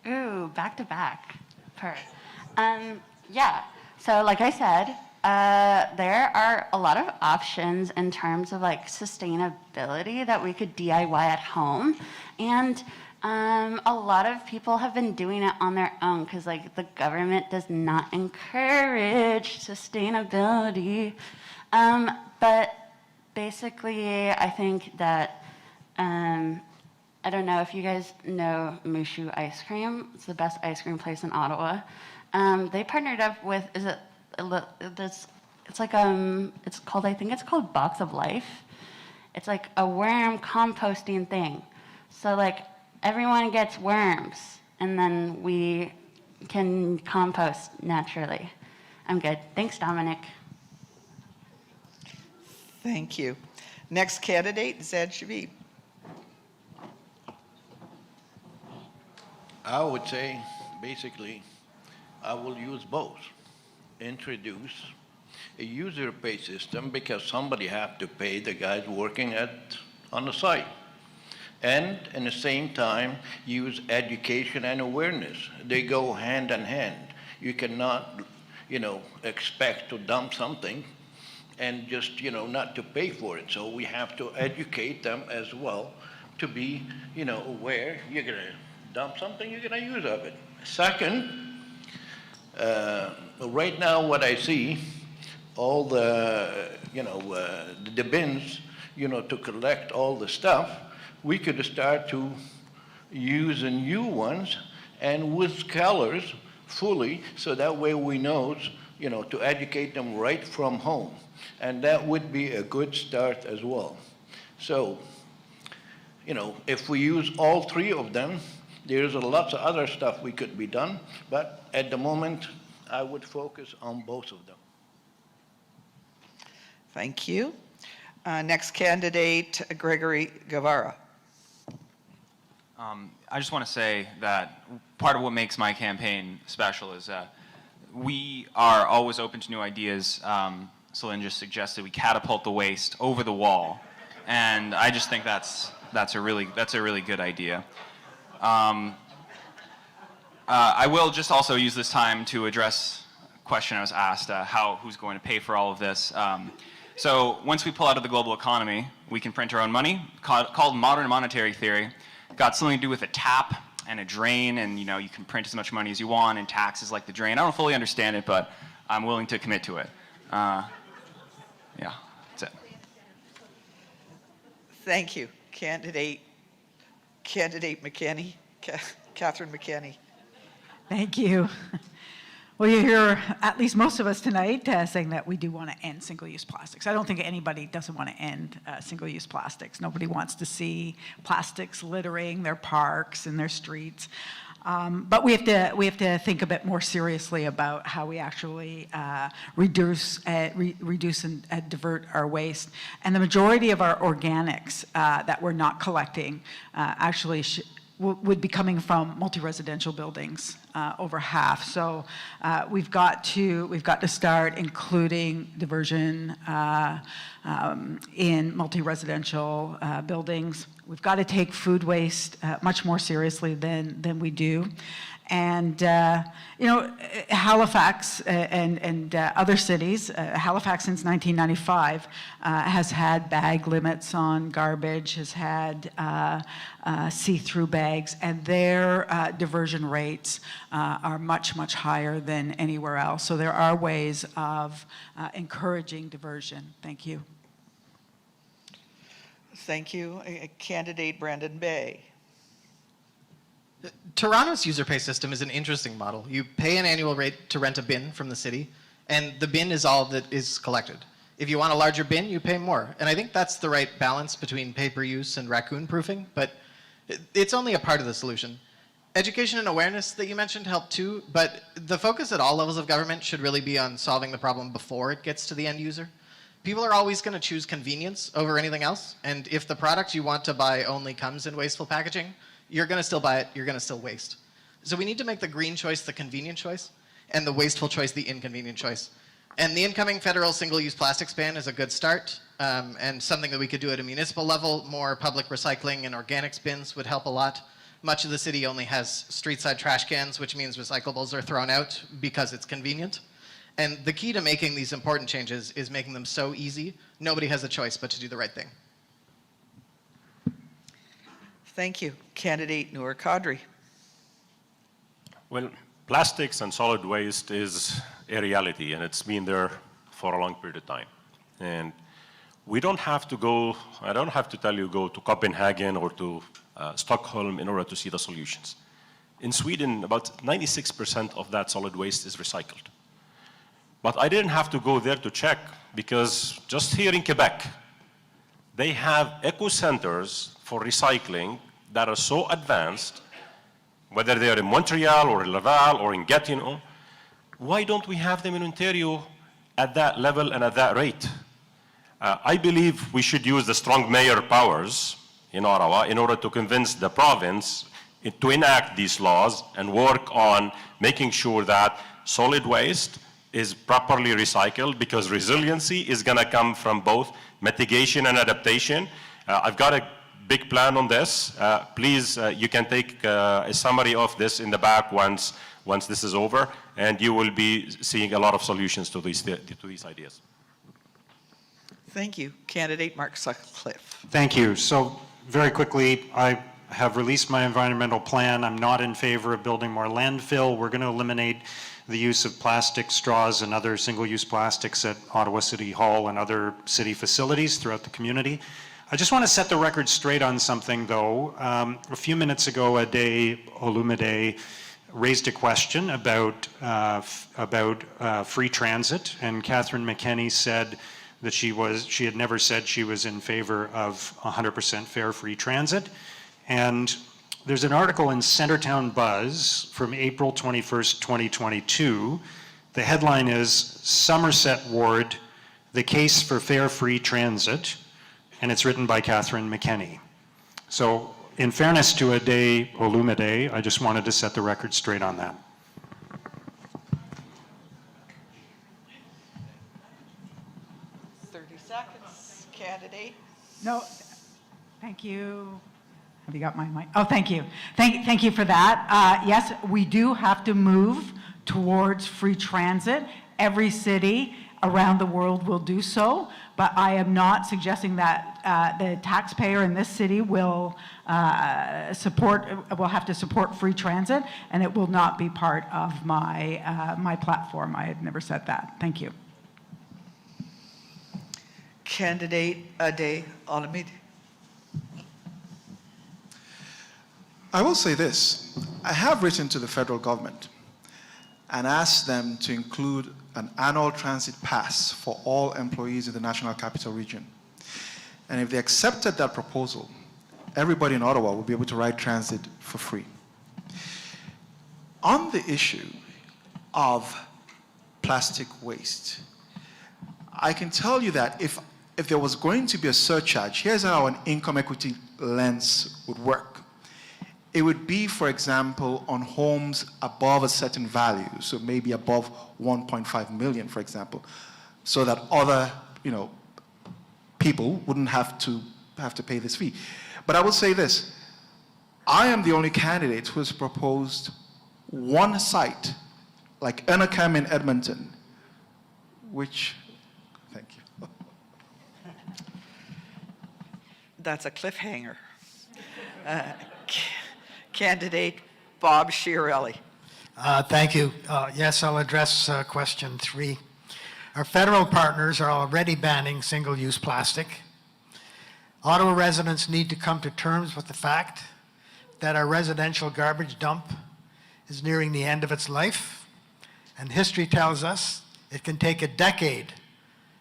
Ooh, back to back. Yeah, so like I said, there are a lot of options in terms of like sustainability that we could DIY at home. And a lot of people have been doing it on their own because like the government does not encourage sustainability. But basically, I think that I don't know if you guys know Mushu Ice Cream. It's the best ice cream place in Ottawa. They partnered up with, it's called, I think it's called Box of Life. It's like a worm composting thing. So like everyone gets worms and then we can compost naturally. I'm good. Thanks, Dominic. Thank you. Next candidate, Zed Shabib. I would say, basically, I will use both. Introduce a user pay system because somebody have to pay the guys working on the site. And in the same time, use education and awareness. They go hand in hand. You cannot, expect to dump something and just, not to pay for it. So we have to educate them as well to be, aware. You're gonna dump something, you're gonna use of it. Second, right now what I see, all the, the bins, to collect all the stuff, we could start to use the new ones and with colors fully, so that way we know, to educate them right from home. And that would be a good start as well. So, if we use all three of them, there's lots of other stuff we could be done, but at the moment, I would focus on both of them. Thank you. Next candidate, Gregory Guevara. I just want to say that part of what makes my campaign special is we are always open to new ideas. Celine just suggested we catapult the waste over the wall, and I just think that's a really good idea. I will just also use this time to address a question I was asked: who's going to pay for all of this? So once we pull out of the global economy, we can print our own money, called modern monetary theory. Got something to do with a tap and a drain, and you can print as much money as you want, and taxes like the drain. I don't fully understand it, but I'm willing to commit to it. Yeah, that's it. Thank you, candidate McKenney, Catherine McKenney. Thank you. Well, you hear at least most of us tonight saying that we do want to end single-use plastics. I don't think anybody doesn't want to end single-use plastics. Nobody wants to see plastics littering their parks and their streets. But we have to think a bit more seriously about how we actually reduce and divert our waste. And the majority of our organics that we're not collecting actually would be coming from multi-residential buildings, over half. So we've got to start including diversion in multi-residential buildings. We've got to take food waste much more seriously than we do. And, Halifax and other cities, Halifax since 1995 has had bag limits on garbage, has had see-through bags, and their diversion rates are much, much higher than anywhere else. So there are ways of encouraging diversion. Thank you. Thank you. Candidate Brandon Bay. Toronto's user pay system is an interesting model. You pay an annual rate to rent a bin from the city, and the bin is all that is collected. If you want a larger bin, you pay more. And I think that's the right balance between pay-per-use and raccoon proofing, but it's only a part of the solution. Education and awareness that you mentioned help too, but the focus at all levels of government should really be on solving the problem before it gets to the end user. People are always going to choose convenience over anything else, and if the product you want to buy only comes in wasteful packaging, you're going to still buy it, you're going to still waste. So we need to make the green choice the convenient choice, and the wasteful choice the inconvenient choice. And the incoming federal single-use plastics ban is a good start, and something that we could do at a municipal level. More public recycling and organics bins would help a lot. Much of the city only has street-side trash cans, which means recyclables are thrown out because it's convenient. And the key to making these important changes is making them so easy, nobody has a choice but to do the right thing. Thank you. Candidate Nour Kadri. Well, plastics and solid waste is a reality, and it's been there for a long period of time. And we don't have to go, I don't have to tell you, go to Copenhagen or to Stockholm in order to see the solutions. In Sweden, about 96% of that solid waste is recycled. But I didn't have to go there to check, because just here in Quebec, they have eco-centers for recycling that are so advanced, whether they are in Montreal or in Laval or in Gatineau. Why don't we have them in Ontario at that level and at that rate? I believe we should use the strong mayor powers in Ottawa in order to convince the province to enact these laws and work on making sure that solid waste is properly recycled, because resiliency is going to come from both mitigation and adaptation. I've got a big plan on this. Please, you can take a summary of this in the back once this is over, and you will be seeing a lot of solutions to these ideas. Thank you. Candidate Mark Sutcliffe. Thank you. So very quickly, I have released my environmental plan. I'm not in favor of building more landfill. We're going to eliminate the use of plastic straws and other single-use plastics at Ottawa City Hall and other city facilities throughout the community. I just want to set the record straight on something, though. A few minutes ago, Olumide raised a question about free transit, and Catherine McKenney said that she had never said she was in favor of 100% fare free transit. And there's an article in Centertown Buzz from April 21st, 2022. The headline is Somerset Ward, the Case for Fare Free Transit, and it's written by Catherine McKenney. So in fairness to Olumide, I just wanted to set the record straight on that. Candidate. No, thank you. Have you got my mic? Oh, thank you. Thank you for that. Yes, we do have to move towards free transit. Every city around the world will do so, but I am not suggesting that the taxpayer in this city will have to support free transit, and it will not be part of my my platform. I had never said that. Thank you. Candidate Olumide. I will say this. I have written to the federal government and asked them to include an annual transit pass for all employees in the National Capital Region. And if they accepted that proposal, everybody in Ottawa would be able to ride transit for free. On the issue of plastic waste, I can tell you that if there was going to be a surcharge, here's how an income equity lens would work. It would be, for example, on homes above a certain value, so maybe above 1.5 million, for example, so that other, people wouldn't have to pay this fee. But I will say this, I am the only candidate who has proposed one site, like Enacam in Edmonton, which, thank you. That's a cliffhanger. Candidate Bob Chiarelli. Thank you. Yes, I'll address question 3. Our federal partners are already banning single-use plastic. Ottawa residents need to come to terms with the fact that our residential garbage dump is nearing the end of its life, and history tells us it can take a decade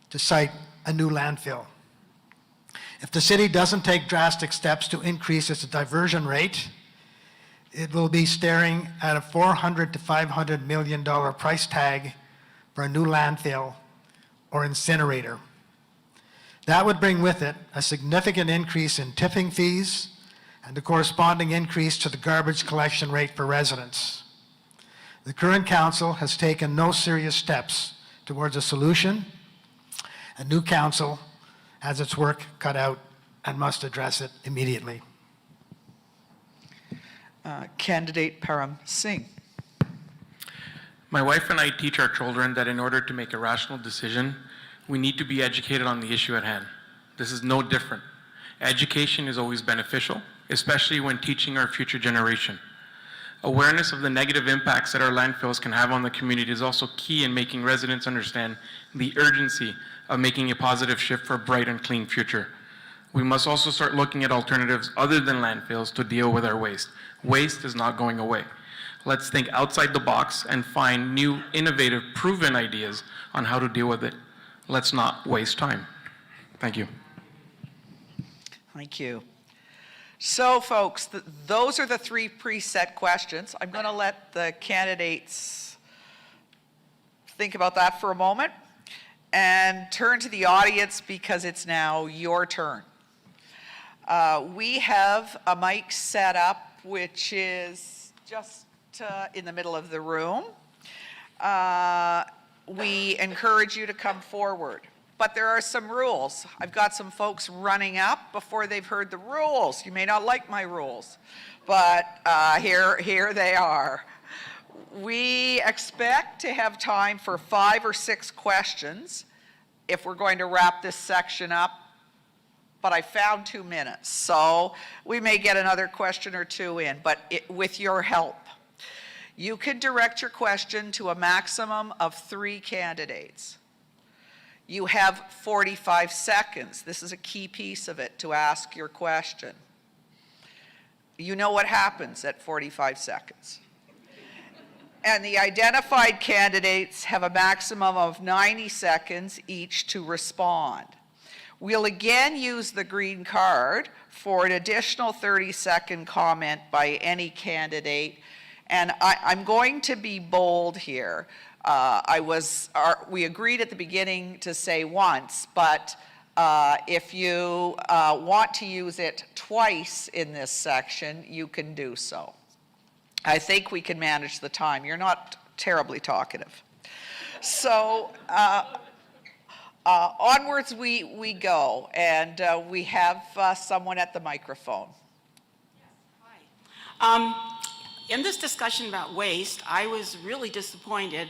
to site a new landfill. If the city doesn't take drastic steps to increase its diversion rate, it will be staring at a $400 to $500 million price tag for a new landfill or incinerator. That would bring with it a significant increase in tipping fees and a corresponding increase to the garbage collection rate for residents. The current council has taken no serious steps towards a solution. A new council has its work cut out and must address it immediately. Candidate Param Singh. My wife and I teach our children that in order to make a rational decision, we need to be educated on the issue at hand. This is no different. Education is always beneficial, especially when teaching our future generation. Awareness of the negative impacts that our landfills can have on the community is also key in making residents understand the urgency of making a positive shift for a bright and clean future. We must also start looking at alternatives other than landfills to deal with our waste. Waste is not going away. Let's think outside the box and find new, innovative, proven ideas on how to deal with it. Let's not waste time. Thank you. Thank you. So, folks, those are the 3 preset questions. I'm going to let the candidates think about that for a moment and turn to the audience because it's now your turn. We have a mic set up, which is just in the middle of the room. We encourage you to come forward, but there are some rules. I've got some folks running up before they've heard the rules. You may not like my rules, but here they are. We expect to have time for 5 or 6 questions if we're going to wrap this section up but I found 2 minutes. So we may get another question or two in, but with your help. You can direct your question to a maximum of 3 candidates. You have 45 seconds. This is a key piece of it to ask your question. You know what happens at 45 seconds. And the identified candidates have a maximum of 90 seconds each to respond. We'll again use the green card for an additional 30-second comment by any candidate. And I'm going to be bold here. We agreed at the beginning to say once, but if you want to use it twice in this section, you can do so. I think we can manage the time. You're not terribly talkative. So onwards we go, and we have someone at the microphone. In this discussion about waste, I was really disappointed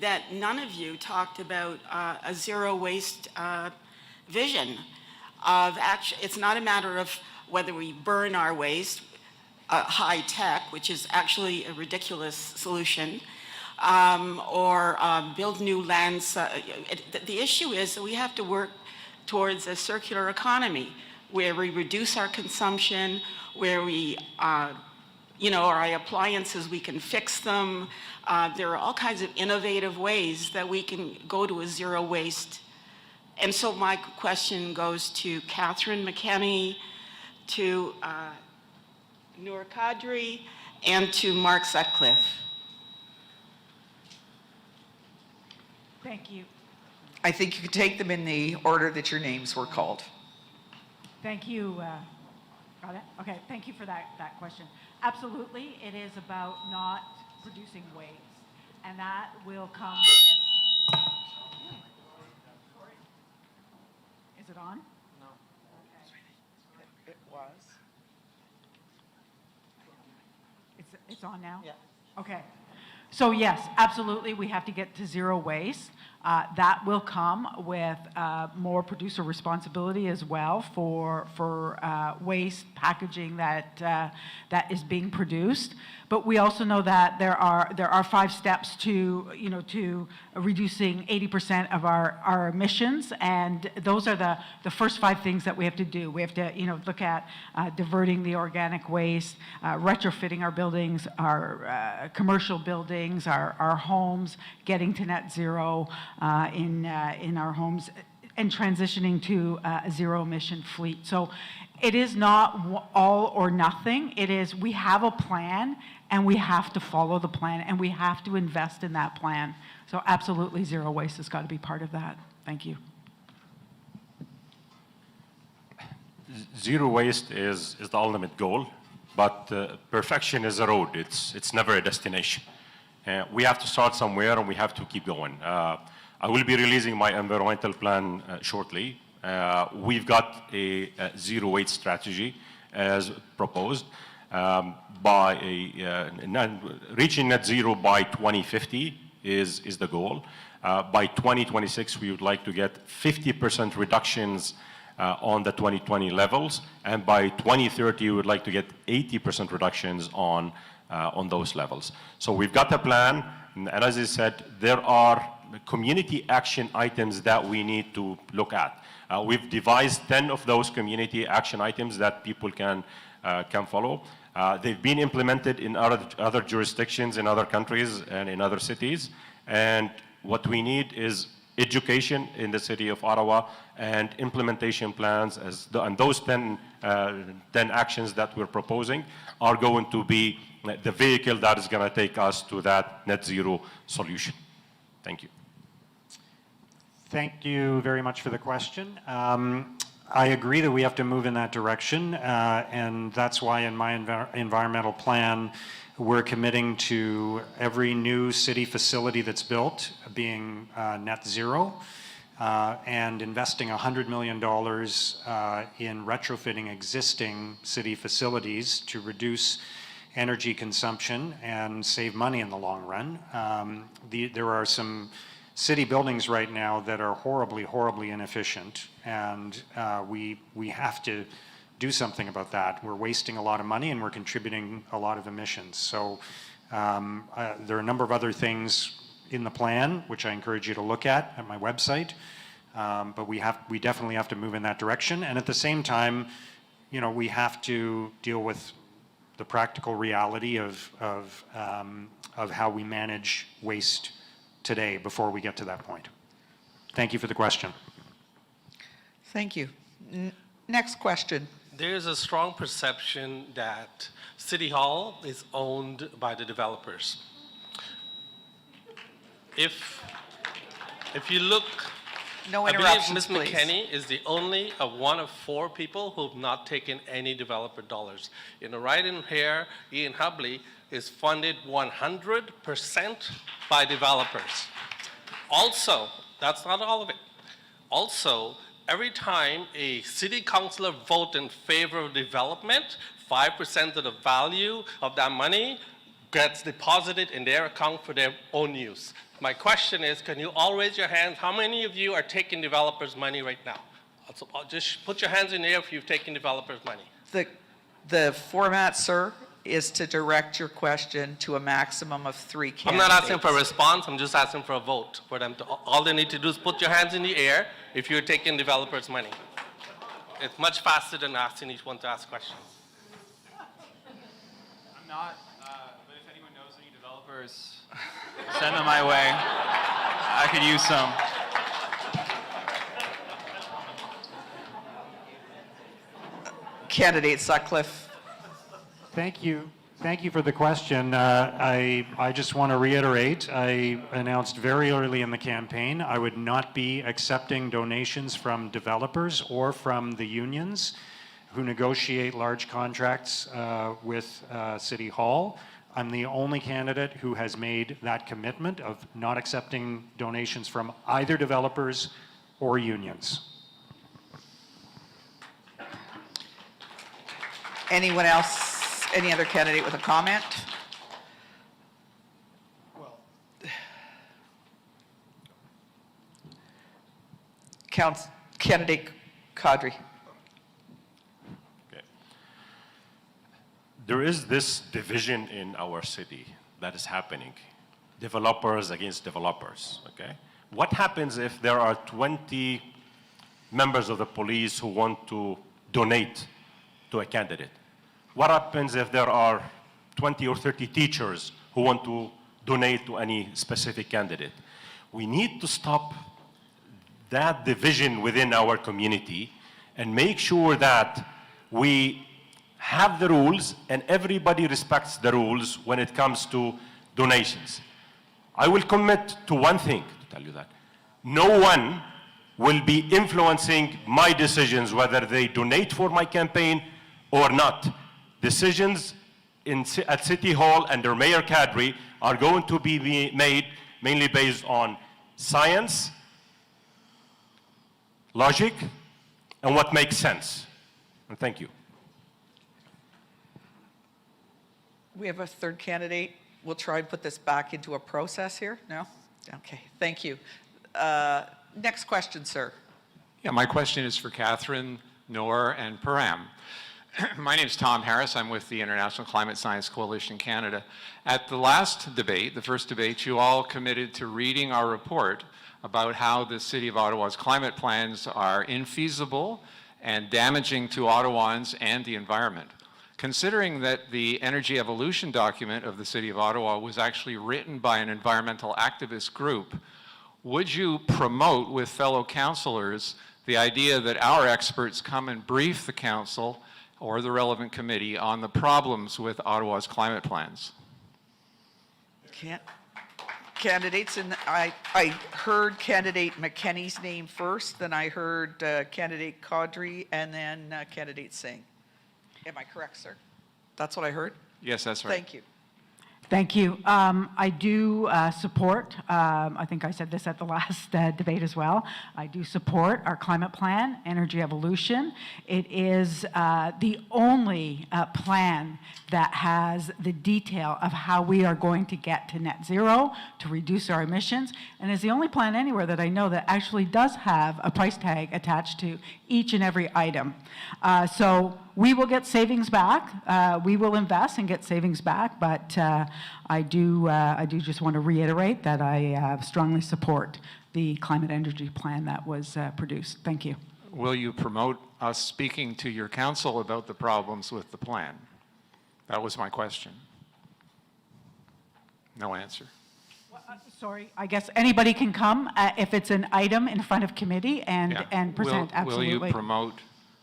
that none of you talked about a zero waste vision. It's not a matter of whether we burn our waste, high tech, which is actually a ridiculous solution, or build new lands. The issue is that we have to work towards a circular economy where we reduce our consumption, where we, our appliances, we can fix them. There are all kinds of innovative ways that we can go to a zero waste. And so my question goes to Catherine McKenney, to Nour Kadri, and to Mark Sutcliffe. Thank you. I think you could take them in the order that your names were called. Thank you. Got it? Okay, thank you for that question. Absolutely, it is about not producing waste, and that will come with... Is it on? No. Okay. It was. It's on now? Yeah. Okay. So yes, absolutely, we have to get to zero waste. That will come with more producer responsibility as well for waste packaging that is being produced. But we also know that there are 5 steps to reducing 80% of our emissions, and those are the first 5 things that we have to do. We have to look at diverting the organic waste, retrofitting our buildings, our commercial buildings, our homes, getting to net zero in our homes, and transitioning to a zero emission fleet. So it is not all or nothing. It is, we have a plan and we have to follow the plan and we have to invest in that plan. So absolutely zero waste has got to be part of that. Thank you. Zero waste is the ultimate goal, but perfection is a road. It's never a destination. We have to start somewhere and we have to keep going. I will be releasing my environmental plan shortly. We've got a zero waste strategy as proposed. Reaching net zero by 2050 is the goal. By 2026, we would like to get 50% reductions on the 2020 levels, and by 2030, we would like to get 80% reductions on those levels. So we've got a plan, and as I said, there are community action items that we need to look at. We've devised 10 of those community action items that people can follow. They've been implemented in other jurisdictions, in other countries, and in other cities. And what we need is education in the city of Ottawa and implementation plans. And those 10 actions that we're proposing are going to be the vehicle that is going to take us to that net zero solution. Thank you. Thank you very much for the question. I agree that we have to move in that direction, and that's why in my environmental plan, we're committing to every new city facility that's built being net zero, and investing $100 million in retrofitting existing city facilities to reduce energy consumption and save money in the long run. There are some city buildings right now that are horribly, horribly inefficient, and we have to do something about that. We're wasting a lot of money and we're contributing a lot of emissions. So there are a number of other things in the plan, which I encourage you to look at my website. But we definitely have to move in that direction. And at the same time, you know, we have to deal with the practical reality of how we manage waste today before we get to that point. Thank you for the question. Thank you. Next question. There's a strong perception that City Hall is owned by the developers. If you look, No I believe interruptions, Ms. please. McKenney is the only one of 4 people who've not taken any developer dollars. You know, right in here, Ian Hubley is funded 100% by developers. Also, that's not all of it. Also, every time a city councilor votes in favor of development, 5% of the value of that money gets deposited in their account for their own use. My question is, can you all raise your hands? How many of you are taking developers' money right now? So just put your hands in the air if you've taken developers' money. The format, sir, is to direct your question to a maximum of 3 candidates. I'm not asking for a response, I'm just asking for a vote. For them to, all they need to do is put your hands in the air if you're taking developers' money. It's much faster than asking each one to ask questions. I'm not, but if anyone knows any developers, send them my way. I could use some. Candidate Sutcliffe. Thank you. Thank you for the question. I just want to reiterate, I announced very early in the campaign I would not be accepting donations from developers or from the unions who negotiate large contracts with City Hall. I'm the only candidate who has made that commitment of not accepting donations from either developers or unions. Anyone else? Any other candidate with a comment? Well, Candidate Kadri. Okay. There is this division in our city that is happening. Developers against developers, okay? What happens if there are 20 members of the police who want to donate to a candidate? What happens if there are 20 or 30 teachers who want to donate to any specific candidate? We need to stop that division within our community and make sure that we have the rules and everybody respects the rules when it comes to donations. I will commit to one thing, to tell you that. No one will be influencing my decisions, whether they donate for my campaign or not. Decisions at City Hall under Mayor Kadri are going to be made mainly based on science, logic, and what makes sense. And thank you. We have a third candidate. We'll try and put this back into a process here. No? Okay, thank you. Next question, sir. Yeah, my question is for Catherine, Nour, and Param. My name is Tom Harris. I'm with the International Climate Science Coalition Canada. At the last debate, the first debate, you all committed to reading our report about how the City of Ottawa's climate plans are infeasible and damaging to Ottawans and the environment. Considering that the energy evolution document of the City of Ottawa was actually written by an environmental activist group, would you promote with fellow councillors the idea that our experts come and brief the council or the relevant committee on the problems with Ottawa's climate plans? Candidates, and I heard candidate McKenney's name first, then I heard candidate Kadri, and then candidate Singh. Am I correct, sir? That's what I heard? Yes, that's right. Thank you. Thank you. I do support, I think I said this at the last debate as well, I do support our climate plan, energy evolution. It is the only plan that has the detail of how we are going to get to net zero, to reduce our emissions, and is the only plan anywhere that I know that actually does have a price tag attached to each and every item. So we will get savings back. We will invest and get savings back, but I do just want to reiterate that I strongly support the climate energy plan that was produced. Thank you. Will you promote us speaking to your council about the problems with the plan? That was my question. No answer. Sorry, I guess anybody can come if it's an item in front of committee and present, absolutely. Will you promote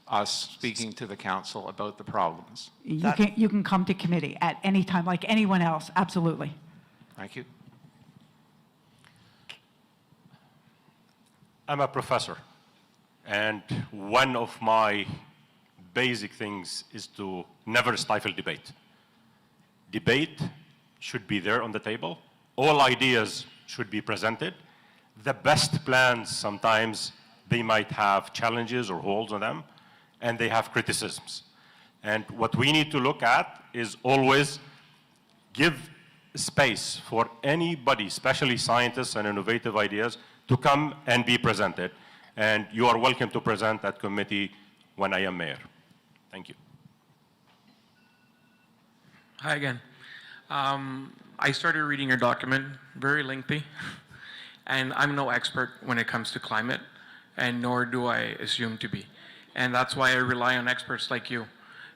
us speaking to the council about the problems? You can come to committee at any time, like anyone else, absolutely. Thank you. I'm a professor, and one of my basic things is to never stifle debate. Debate should be there on the table. All ideas should be presented. The best plans, sometimes they might have challenges or holes on them, and they have criticisms. And what we need to look at is always give space for anybody, especially scientists and innovative ideas, to come and be presented. And you are welcome to present at committee when I am mayor. Thank you. Hi again. I started reading your document, very lengthy, and I'm no expert when it comes to climate, and nor do I assume to be. And that's why I rely on experts like you.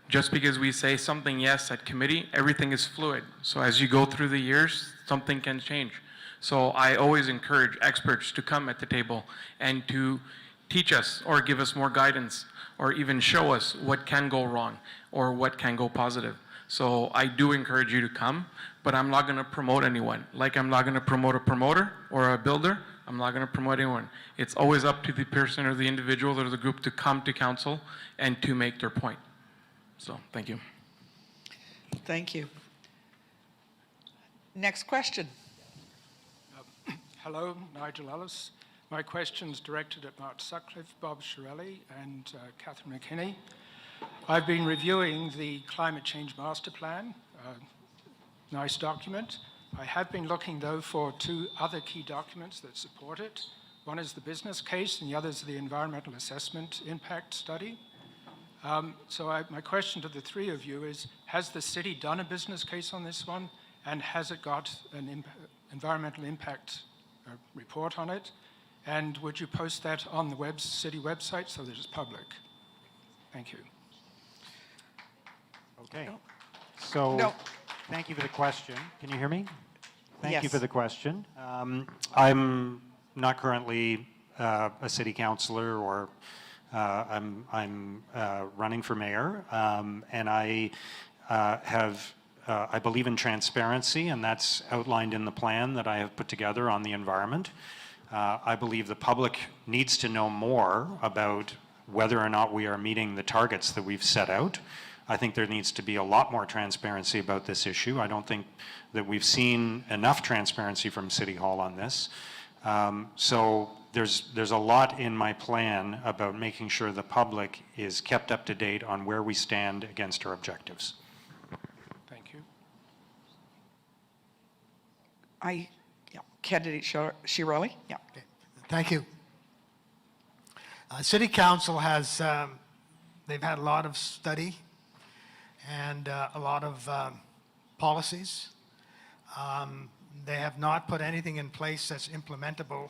Just because we say something yes at committee, everything is fluid. So as you go through the years, something can change. So I always encourage experts to come at the table and to teach us or give us more guidance or even show us what can go wrong or what can go positive. So I do encourage you to come, but I'm not going to promote anyone. Like I'm not going to promote a promoter or a builder. I'm not going to promote anyone. It's always up to the person or the individual or the group to come to council and to make their point. So thank you. Thank you. Next question. Hello, Nigel Ellis. My question's directed at Mark Sutcliffe, Bob Chiarelli, and Catherine McKenney. I've been reviewing the Climate Change Master Plan, nice document. I have been looking, though, for two other key documents that support it. One is the business case, and the other is the environmental assessment impact study. My question to the three of you is, has the city done a business case on this one, and has it got an environmental impact report on it? And would you post that on the city website so that it's public? Thank you. Okay. So thank you for the question. Can you hear me? Thank you for the question. I'm not currently a city councillor or I'm running for mayor, and I I believe in transparency, and that's outlined in the plan that I have put together on the environment. I believe the public needs to know more about whether or not we are meeting the targets that we've set out. I think there needs to be a lot more transparency about this issue. I don't think that we've seen enough transparency from City Hall on this. So there's a lot in my plan about making sure the public is kept up to date on where we stand against our objectives. Thank you. Candidate Chiarelli? Yeah. Okay. Thank you. City Council has, they've had a lot of study and a lot of policies. They have not put anything in place that's implementable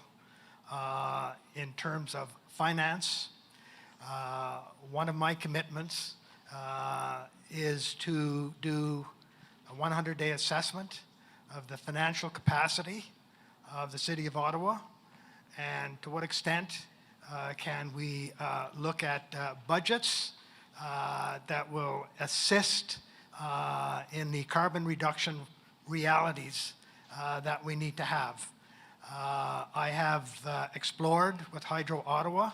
in terms of finance. One of my commitments is to do a 100-day assessment of the financial capacity of the City of Ottawa, and to what extent can we look at budgets that will assist in the carbon reduction realities that we need to have. I have explored with Hydro Ottawa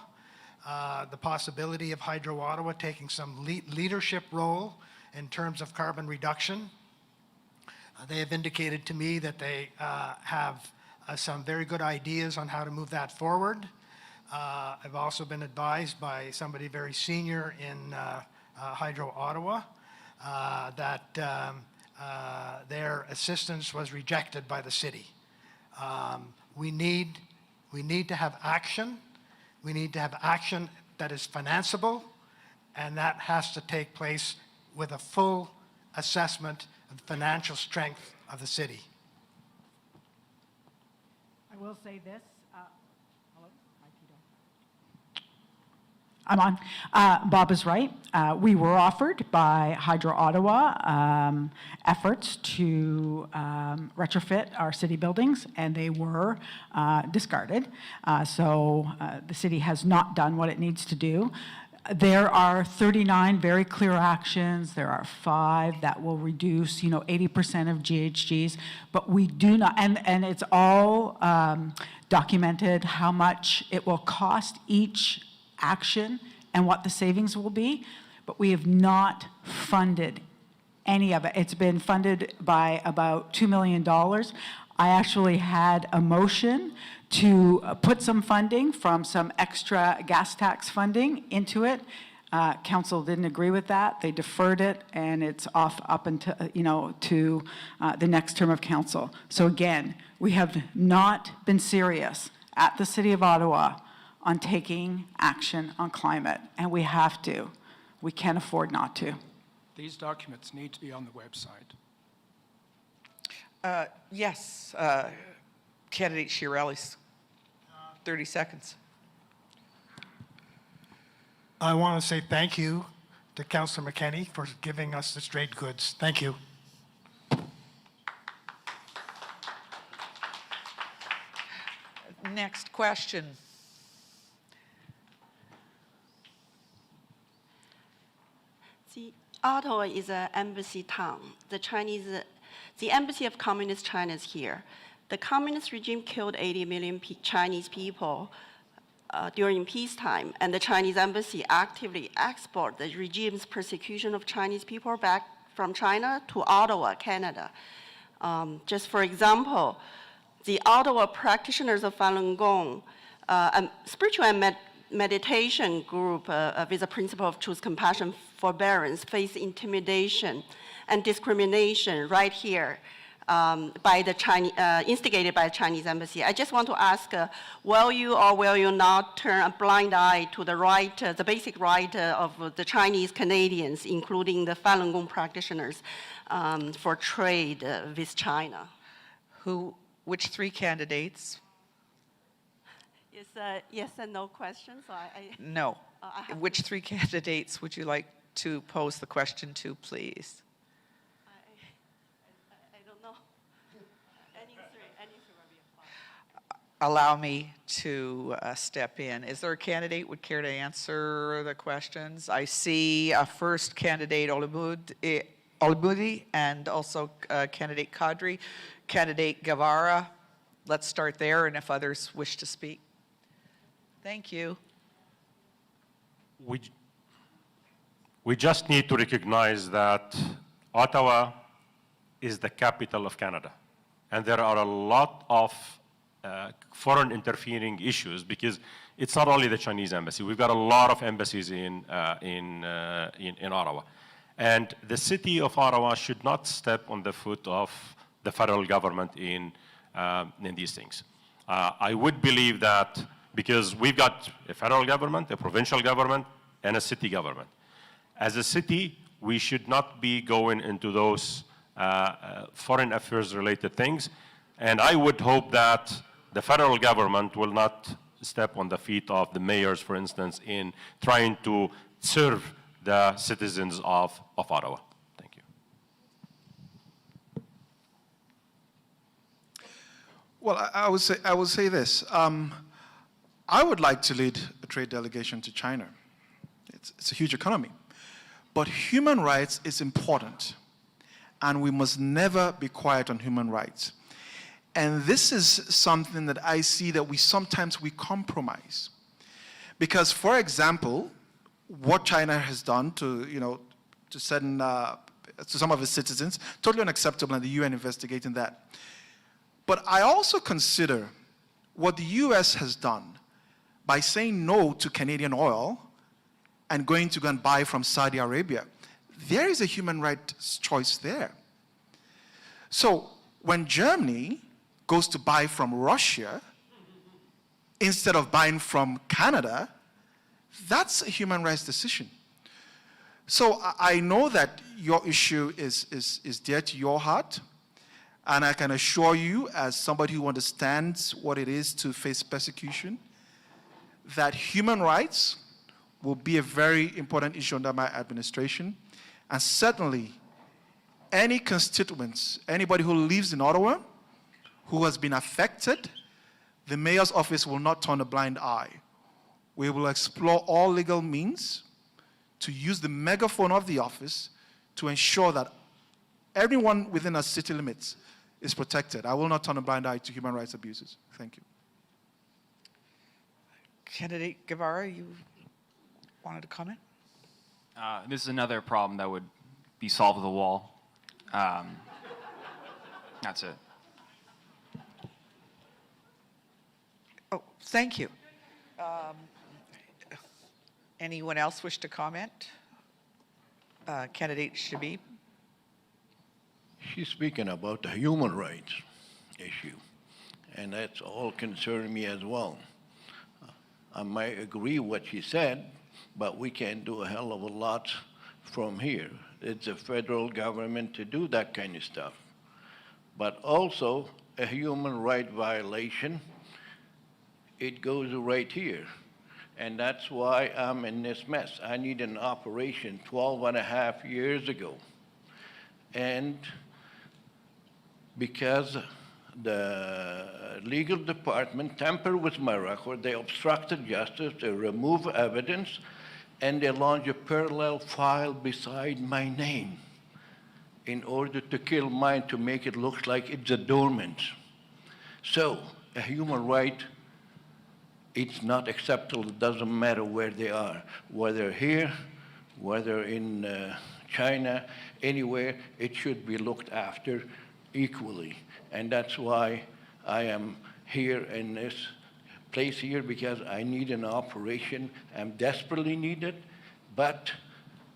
the possibility of Hydro Ottawa taking some leadership role in terms of carbon reduction. They have indicated to me that they have some very good ideas on how to move that forward. I've also been advised by somebody very senior in Hydro Ottawa that their assistance was rejected by the city. We need to have action. We need to have action that is financeable, and that has to take place with a full assessment of the financial strength of the city. I will say this. Hello? Hi, Tito. I'm on. Bob is right. We were offered by Hydro Ottawa efforts to retrofit our city buildings, and they were discarded. So the city has not done what it needs to do. There are 39 very clear actions. There are 5 that will reduce, 80% of GHGs, but we do not, and it's all documented how much it will cost each action and what the savings will be, but we have not funded any of it. It's been funded by about $2 million. I actually had a motion to put some funding from some extra gas tax funding into it. Council didn't agree with that. They deferred it, and it's off up until, to the next term of council. So again, we have not been serious at the City of Ottawa on taking action on climate, and we have to. We can't afford not to. These documents need to be on the website. Yes, candidate Chiarelli, 30 seconds. I want to say thank you to Councillor McKenney for giving us the straight goods. Thank you. Next question. Ottawa is an embassy town. The embassy of Communist China is here. The communist regime killed 80 million Chinese people during peacetime, and the Chinese embassy actively export the regime's persecution of Chinese people back from China to Ottawa, Canada. Just for example, the Ottawa practitioners of Falun Gong, a spiritual and meditation group with a principle of truth, compassion, forbearance, face intimidation and discrimination right here by the Chinese, instigated by the Chinese embassy. I just want to ask, will you or will you not turn a blind eye to the right, the basic right of the Chinese Canadians, including the Falun Gong practitioners, for trade with China? Which 3 candidates? Yes and no question. So No. Which 3 candidates would you like to pose the question to, please? I don't know. Any three will be fine. Allow me to step in. Is there a candidate would care to answer the questions? I see first candidate Olumide and also candidate Kadri, candidate Guevara. Let's start there, and if others wish to speak. Thank you. We just need to recognize that Ottawa is the capital of Canada. And there are a lot of foreign interfering issues because it's not only the Chinese embassy. We've got a lot of embassies in Ottawa. And the city of Ottawa should not step on the foot of the federal government in these things. I would believe that because we've got a federal government, a provincial government, and a city government. As a city, we should not be going into those foreign affairs related things. And I would hope that the federal government will not step on the feet of the mayors, for instance, in trying to serve the citizens of Ottawa. Thank you. Well, I would say this. I would like to lead a trade delegation to China. It's a huge economy. But human rights is important, and we must never be quiet on human rights. And this is something that I see that sometimes we compromise. Because, for example, what China has done to certain to some of its citizens. Totally unacceptable, and the UN investigating that. But I also consider what the US has done by saying no to Canadian oil and going to go and buy from Saudi Arabia. There is a human rights choice there. So when Germany goes to buy from Russia instead of buying from Canada, that's a human rights decision. So I know that your issue is dear to your heart, and I can assure you, as somebody who understands what it is to face persecution, that human rights will be a very important issue under my administration. And certainly, any constituents, anybody who lives in Ottawa, who has been affected, the mayor's office will not turn a blind eye. We will explore all legal means to use the megaphone of the office to ensure that everyone within our city limits is protected. I will not turn a blind eye to human rights abuses. Thank you. Candidate Guevara, you wanted to comment? This is another problem that would be solved with a wall. That's it. Oh, thank you. Anyone else wish to comment? Candidate Shabib? She's speaking about the human rights issue, and that's all concerning me as well. I might agree what she said, but we can't do a hell of a lot from here. It's the federal government to do that kind of stuff. But also, a human right violation, it goes right here. And that's why I'm in this mess. I need an operation 12 and a half years ago. And because the legal department tampered with my record, they obstructed justice, they removed evidence, and they launched a parallel file beside my name in order to kill mine, to make it look like it's a dormant. So a human right, it's not acceptable. It doesn't matter where they are, whether here, whether in China, anywhere, it should be looked after equally. And that's why I am here in this place here, because I need an operation. I'm desperately needed, but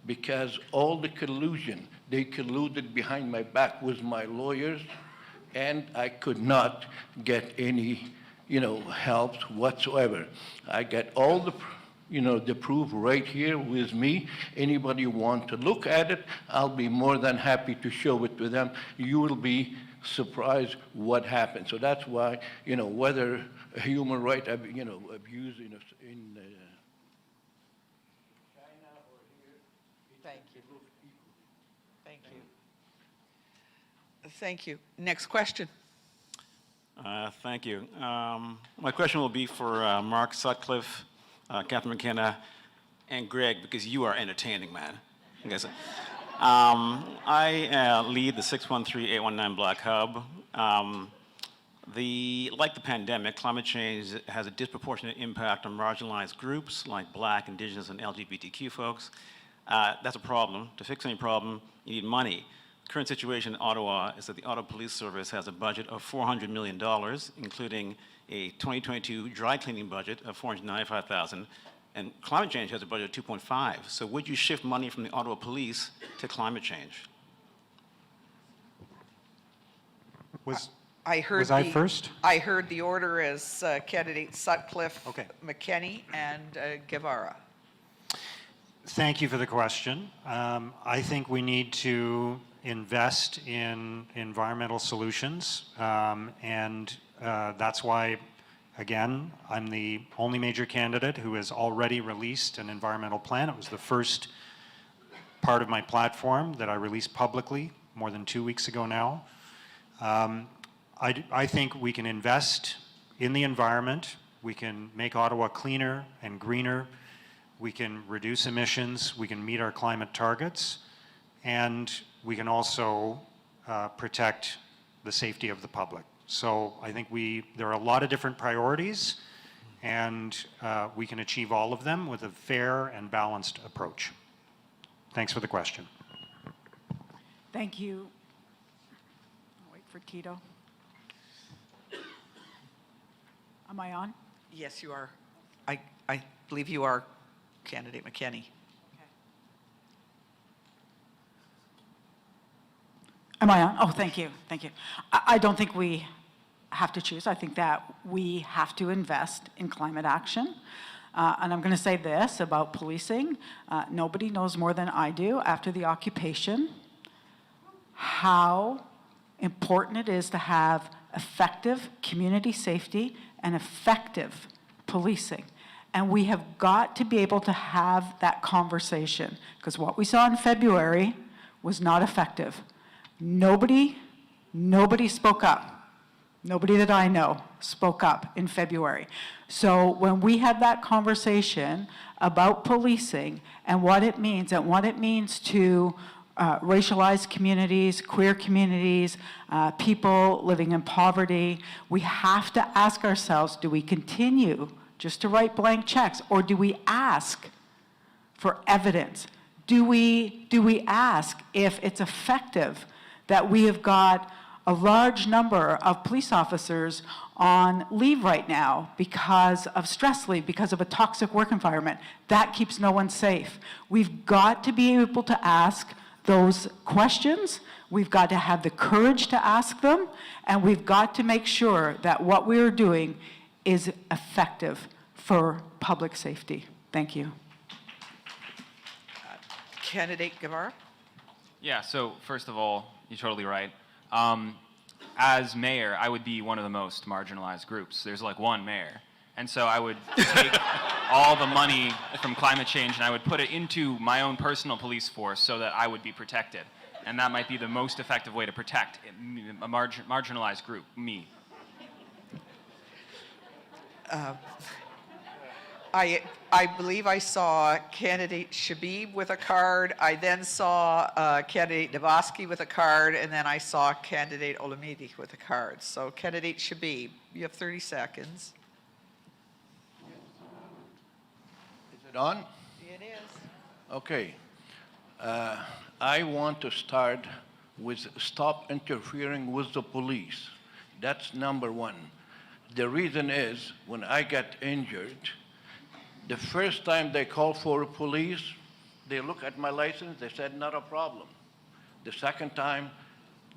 because all the collusion, they colluded behind my back with my lawyers, and I could not get any, help whatsoever. I got all the, the proof right here with me. Anybody want to look at it, I'll be more than happy to show it to them. You will be surprised what happened. So that's why, whether a human right, abuse in China or here, thank you. Thank you. Thank you. Next question. Thank you. My question will be for Mark Sutcliffe, Catherine McKenna, and Greg, because you are entertaining, man. I lead the 613-819 Black Hub. Like the pandemic, climate change has a disproportionate impact on marginalized groups like Black, Indigenous, and LGBTQ folks. That's a problem. To fix any problem, you need money. The current situation in Ottawa is that the Ottawa Police Service has a budget of $400 million, including a 2022 dry cleaning budget of $495,000, and climate change has a budget of 2.5. So would you shift money from the Ottawa Police to climate change? Was I first? I heard the order as candidate Sutcliffe, Okay. McKenney, and Guevara. Thank you for the question. I think we need to invest in environmental solutions, and that's why, again, I'm the only major candidate who has already released an environmental plan. It was the first part of my platform that I released publicly more than 2 weeks ago now. I think we can invest in the environment. We can make Ottawa cleaner and greener. We can reduce emissions. We can meet our climate targets. And we can also protect the safety of the public. So I think there are a lot of different priorities, and we can achieve all of them with a fair and balanced approach. Thanks for the question. Thank you. I'll wait for Tito. Am I on? Yes, you are. I believe you are candidate McKenney. Am I on? Oh, thank you, thank you. I don't think we have to choose. I think that we have to invest in climate action. And I'm going to say this about policing. Nobody knows more than I do after the occupation how important it is to have effective community safety and effective policing. And we have got to be able to have that conversation, because what we saw in February was not effective. Nobody spoke up. Nobody that I know spoke up in February. So when we have that conversation about policing and what it means to racialized communities, queer communities, people living in poverty, we have to ask ourselves, do we continue just to write blank checks, or do we ask for evidence? Do we ask if it's effective that we have got a large number of police officers on leave right now because of stress leave, because of a toxic work environment? That keeps no one safe. We've got to be able to ask those questions. We've got to have the courage to ask them, and we've got to make sure that what we're doing is effective for public safety. Thank you. Candidate Guevara? Yeah, so first of all, you're totally right. As mayor, I would be one of the most marginalized groups. There's like one mayor. And so I would take all the money from climate change and I would put it into my own personal police force so that I would be protected. And that might be the most effective way to protect a marginalized group, me. I believe I saw candidate Shabib with a card. I then saw candidate Debassige with a card, and then I saw candidate Olumide with a card. So candidate Shabib, you have 30 seconds. Is it on? It is. Okay. I want to start with stop interfering with the police. That's number one. The reason is when I got injured, the first time they called for police, they looked at my license, they said, not a problem. The second time,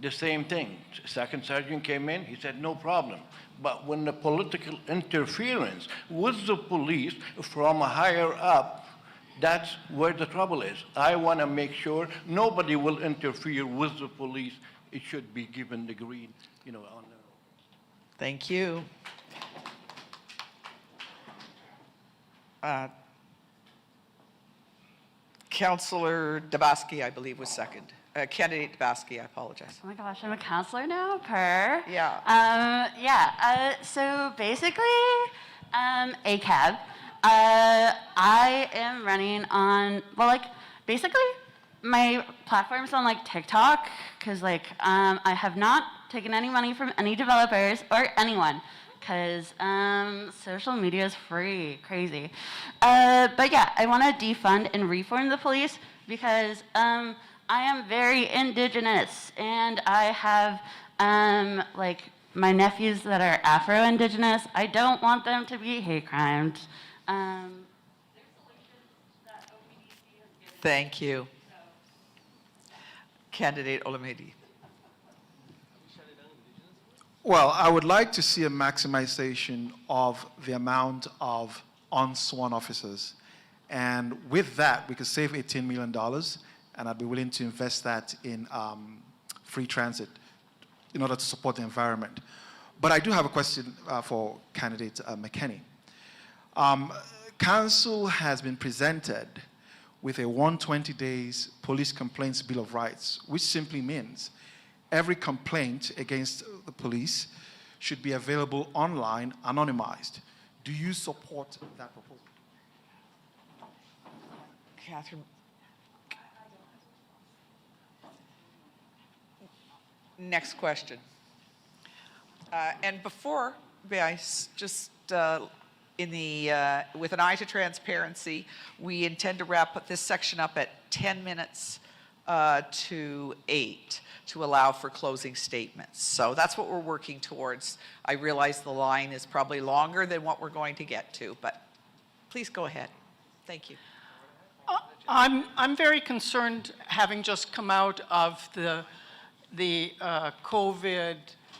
the same thing. Second sergeant came in, he said, no problem. But when the political interference with the police from higher up, that's where the trouble is. I want to make sure nobody will interfere with the police. It should be given the green, on their own. Thank you. Councillor Debassige, I believe, was second. Candidate Debassige, I apologize. Oh my gosh, I'm a counselor now, per. Yeah. So basically, ACAB. I am running on, basically, my platform's on TikTok, because I have not taken any money from any developers or anyone, because social media is free, crazy. But yeah, I want to defund and reform the police because I am very indigenous, and I have my nephews that are Afro-Indigenous. I don't want them to be hate crimes. Thank you. Candidate Olumide. Well, I would like to see a maximization of the amount of unsworn officers. And with that, we could save $18 million, and I'd be willing to invest that in free transit in order to support the environment. But I do have a question for candidate McKenney. Council has been presented with a 120 days police complaints bill of rights, which simply means every complaint against the police should be available online, anonymized. Do you support that proposal? Catherine. Next question. And before, may I just, with an eye to transparency, we intend to wrap this section up at 10 minutes to 8 to allow for closing statements. So that's what we're working towards. I realize the line is probably longer than what we're going to get to, but please go ahead. Thank you. I'm very concerned, having just come out of the COVID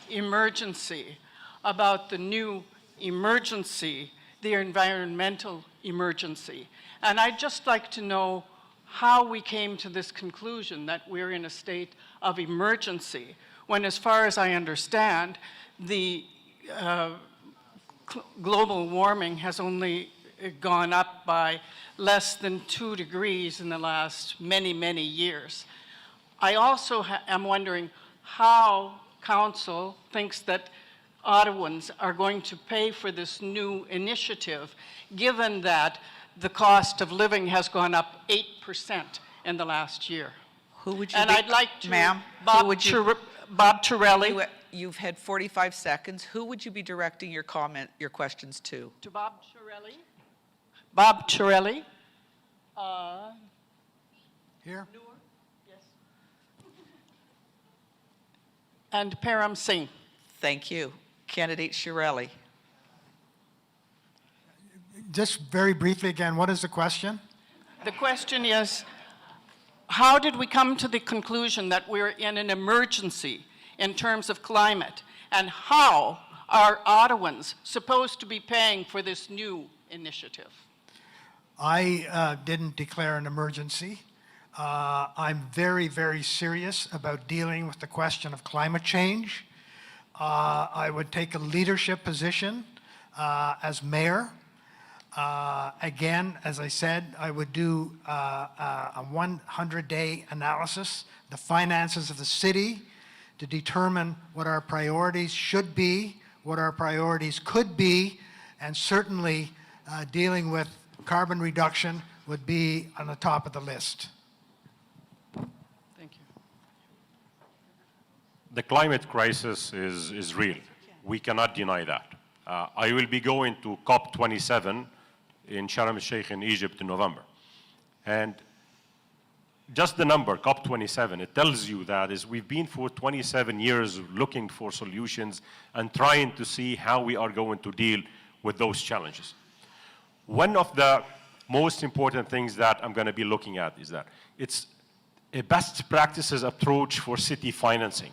emergency, about the new emergency, the environmental emergency. And I'd just like to know how we came to this conclusion that we're in a state of emergency, when, as far as I understand, the global warming has only gone up by less than 2 degrees in the last many, many years. I also am wondering how Council thinks that Ottawans are going to pay for this new initiative, given that the cost of living has gone up 8% in the last year. Who would you And be, I'd like to, ma'am? Bob Chiarelli. You've had 45 seconds. Who would you be directing your questions to? To Bob Chiarelli. Bob Chiarelli. Here. Nour, yes. And Param Singh. Thank you. Candidate Chiarelli. Just very briefly again, what is the question? The question is, how did we come to the conclusion that we're in an emergency in terms of climate? And how are Ottawans supposed to be paying for this new initiative? I didn't declare an emergency. I'm very, very serious about dealing with the question of climate change. I would take a leadership position as mayor. Again, as I said, I would do a 100-day analysis, the finances of the city, to determine what our priorities should be, what our priorities could be, and certainly dealing with carbon reduction would be on the top of the list. Thank you. The climate crisis is real. We cannot deny that. I will be going to COP27 in Sharm el-Sheikh in Egypt in November. And just the number, COP27, it tells you that is we've been for 27 years looking for solutions and trying to see how we are going to deal with those challenges. One of the most important things that I'm going to be looking at is that it's a best practices approach for city financing.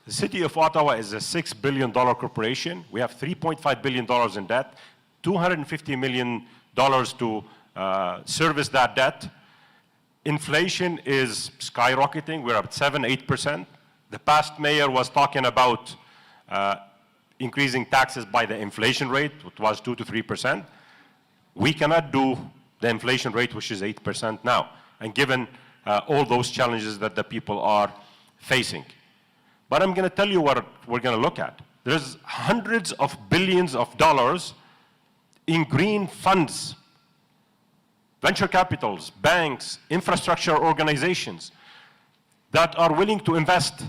The city of Ottawa is a $6 billion corporation. We have $3.5 billion in debt, $250 million to service that debt. Inflation is skyrocketing. We're at 7-8%. The past mayor was talking about increasing taxes by the inflation rate, which was 2 to 3%. We cannot do the inflation rate, which is 8% now, and given all those challenges that the people are facing. But I'm going to tell you what we're going to look at. There's hundreds of billions of dollars in green funds, venture capitals, banks, infrastructure organizations that are willing to invest.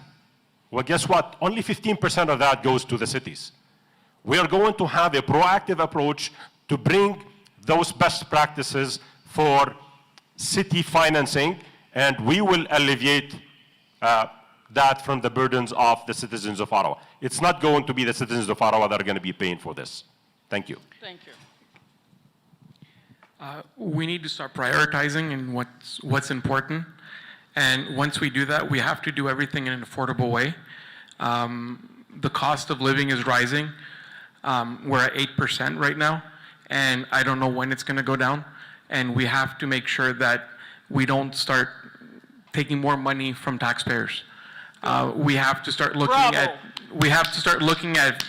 Well, guess what? Only 15% of that goes to the cities. We are going to have a proactive approach to bring those best practices for city financing, and we will alleviate that from the burdens of the citizens of Ottawa. It's not going to be the citizens of Ottawa that are going to be paying for this. Thank you. Thank you. We need to start prioritizing in what's important. And once we do that, we have to do everything in an affordable way. The cost of living is rising. We're at 8% right now, and I don't know when it's going to go down. And we have to make sure that we don't start taking more money from taxpayers. We have to start looking at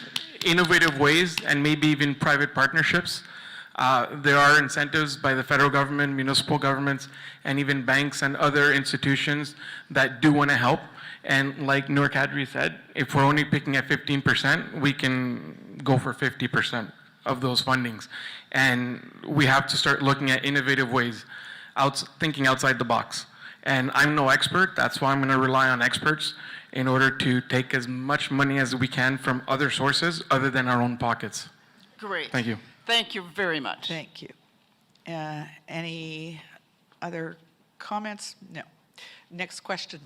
innovative ways and maybe even private partnerships. There are incentives by the federal government, municipal governments, and even banks and other institutions that do want to help. And like Nour Kadri said, if we're only picking at 15%, we can go for 50% of those fundings. And we have to start looking at innovative ways, thinking outside the box. And I'm no expert, that's why I'm going to rely on experts in order to take as much money as we can from other sources other than our own pockets. Great. Thank you. Thank you very much. Thank you. Any other comments? No. Next question.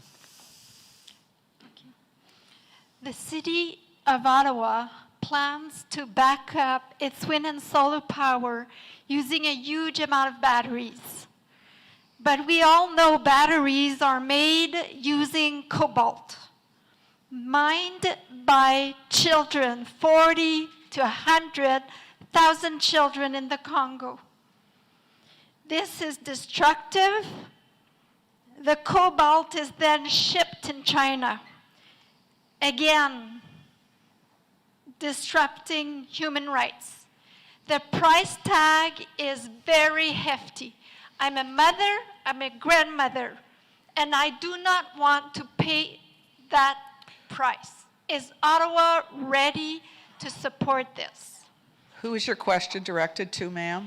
The city of Ottawa plans to back up its wind and solar power using a huge amount of batteries. But we all know batteries are made using cobalt, mined by children, 40 to 100,000 children in the Congo. This is destructive. The cobalt is then shipped in China. Again, disrupting human rights. The price tag is very hefty. I'm a mother, I'm a grandmother, and I do not want to pay that price. Is Ottawa ready to support this? Who is your question directed to, ma'am?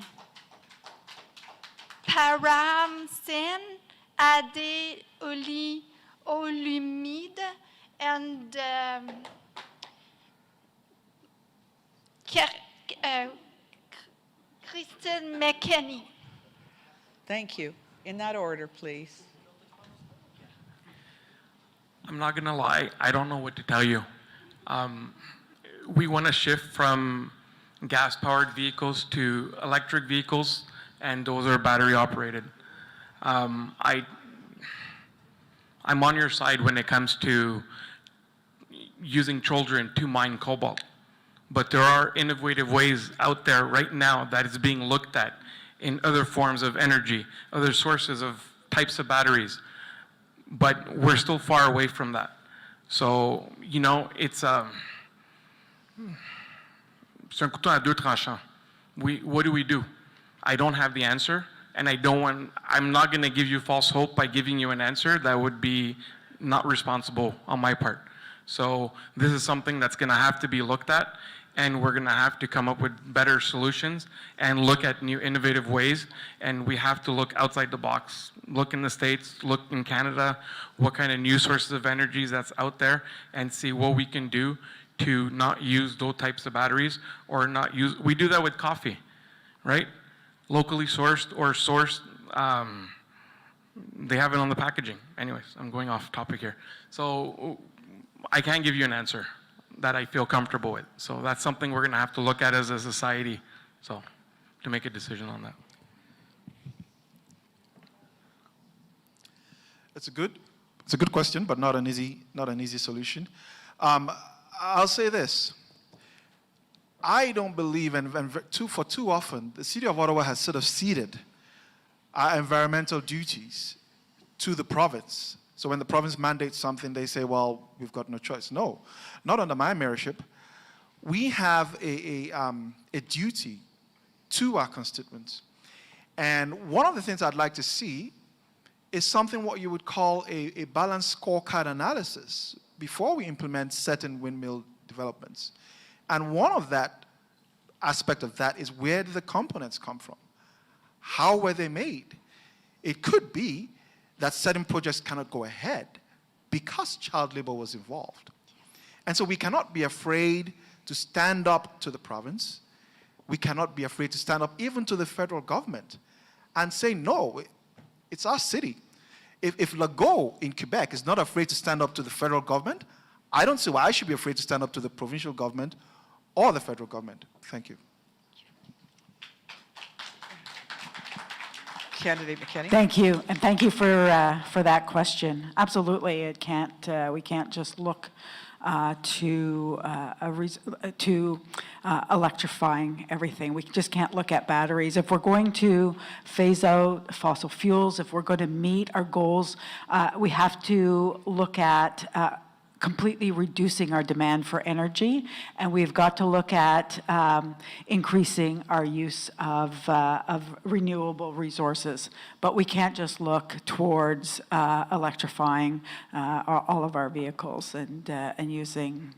Param, Singh, Ade, Olumide, and Kristen McKenney. Thank you. In that order, please. I'm not gonna lie, I don't know what to tell you. We want to shift from gas-powered vehicles to electric vehicles, and those are battery operated. I'm on your side when it comes to using children to mine cobalt. But there are innovative ways out there right now that is being looked at in other forms of energy, other sources of types of batteries. But we're still far away from that. So, you know, it's un couteau à deux tranchants. What do we do? I don't have the answer, and I'm not gonna give you false hope by giving you an answer that would be not responsible on my part. So this is something that's gonna have to be looked at, and we're gonna have to come up with better solutions and look at new innovative ways, and we have to look outside the box. Look in the States, look in Canada, what kind of new sources of energies that's out there, and see what we can do to not use those types of batteries, or not use, we do that with coffee, right? Locally sourced or sourced, they have it on the packaging. Anyways, I'm going off topic here. So I can't give you an answer that I feel comfortable with. So that's something we're gonna have to look at as a society, so, to make a decision on that. It's a good question, but not an easy solution. I'll say this. I don't believe, for too often, the City of Ottawa has sort of ceded our environmental duties to the province. So when the province mandates something, they say, well, we've got no choice. No, not under my mayorship. We have a duty to our constituents. And one of the things I'd like to see is something what you would call a balanced scorecard analysis before we implement certain windmill developments. And one of that aspect of that is, where did the components come from? How were they made? It could be that certain projects cannot go ahead because child labor was involved. And so we cannot be afraid to stand up to the province. We cannot be afraid to stand up even to the federal government and say, no, it's our city. If Legault in Quebec is not afraid to stand up to the federal government, I don't see why I should be afraid to stand up to the provincial government or the federal government. Thank you. Candidate McKenney. Thank you, and thank you for that question. Absolutely, we can't just look to electrifying everything. We just can't look at batteries. If we're going to phase out fossil fuels, if we're going to meet our goals, we have to look at completely reducing our demand for energy, and we've got to look at increasing our use of renewable resources. But we can't just look towards electrifying all of our vehicles and using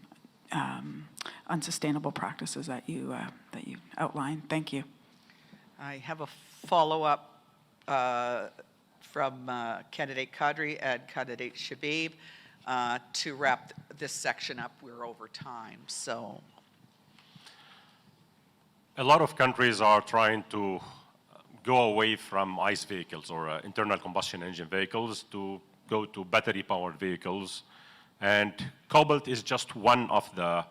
unsustainable practices that you outlined. Thank you. I have a follow-up from candidate Kadri and candidate Shabib. To wrap this section up, we're over time, so. A lot of countries are trying to go away from ICE vehicles or internal combustion engine vehicles to go to battery-powered vehicles. And cobalt is just one of the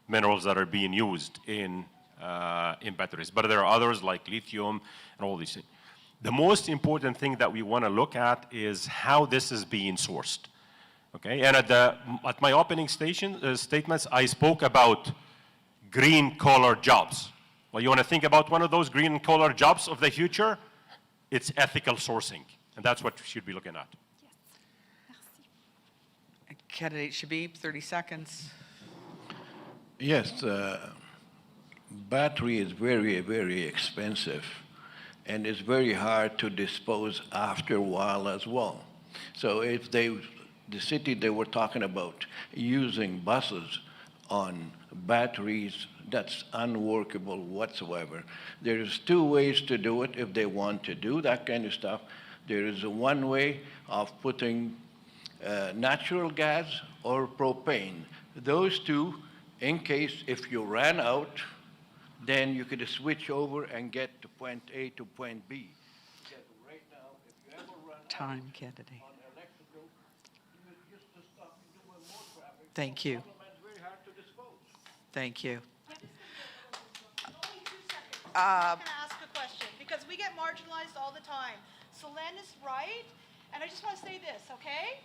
minerals that are being used in batteries. But there are others like lithium and all these things. The most important thing that we want to look at is how this is being sourced. Okay, and at my opening statements, I spoke about green-collar jobs. Well, you want to think about one of those green-collar jobs of the future? It's ethical sourcing, and that's what we should be looking at. Candidate Shabib, 30 seconds. Yes, battery is very, very expensive, and it's very hard to dispose after a while as well. So if the city they were talking about using buses on batteries, that's unworkable whatsoever. There's two ways to do it if they want to do that kind of stuff. There is one way of putting natural gas or propane. Those two, in case if you ran out, then you could switch over and get to point A to point B. Because right now, if you ever run Time, candidate. on electrical, you just stop doing more traffic. Thank you. It's very hard to dispose. Thank you. I'm going to ask a question because we get marginalized all the time. Celine is right, and I just want to say this, okay?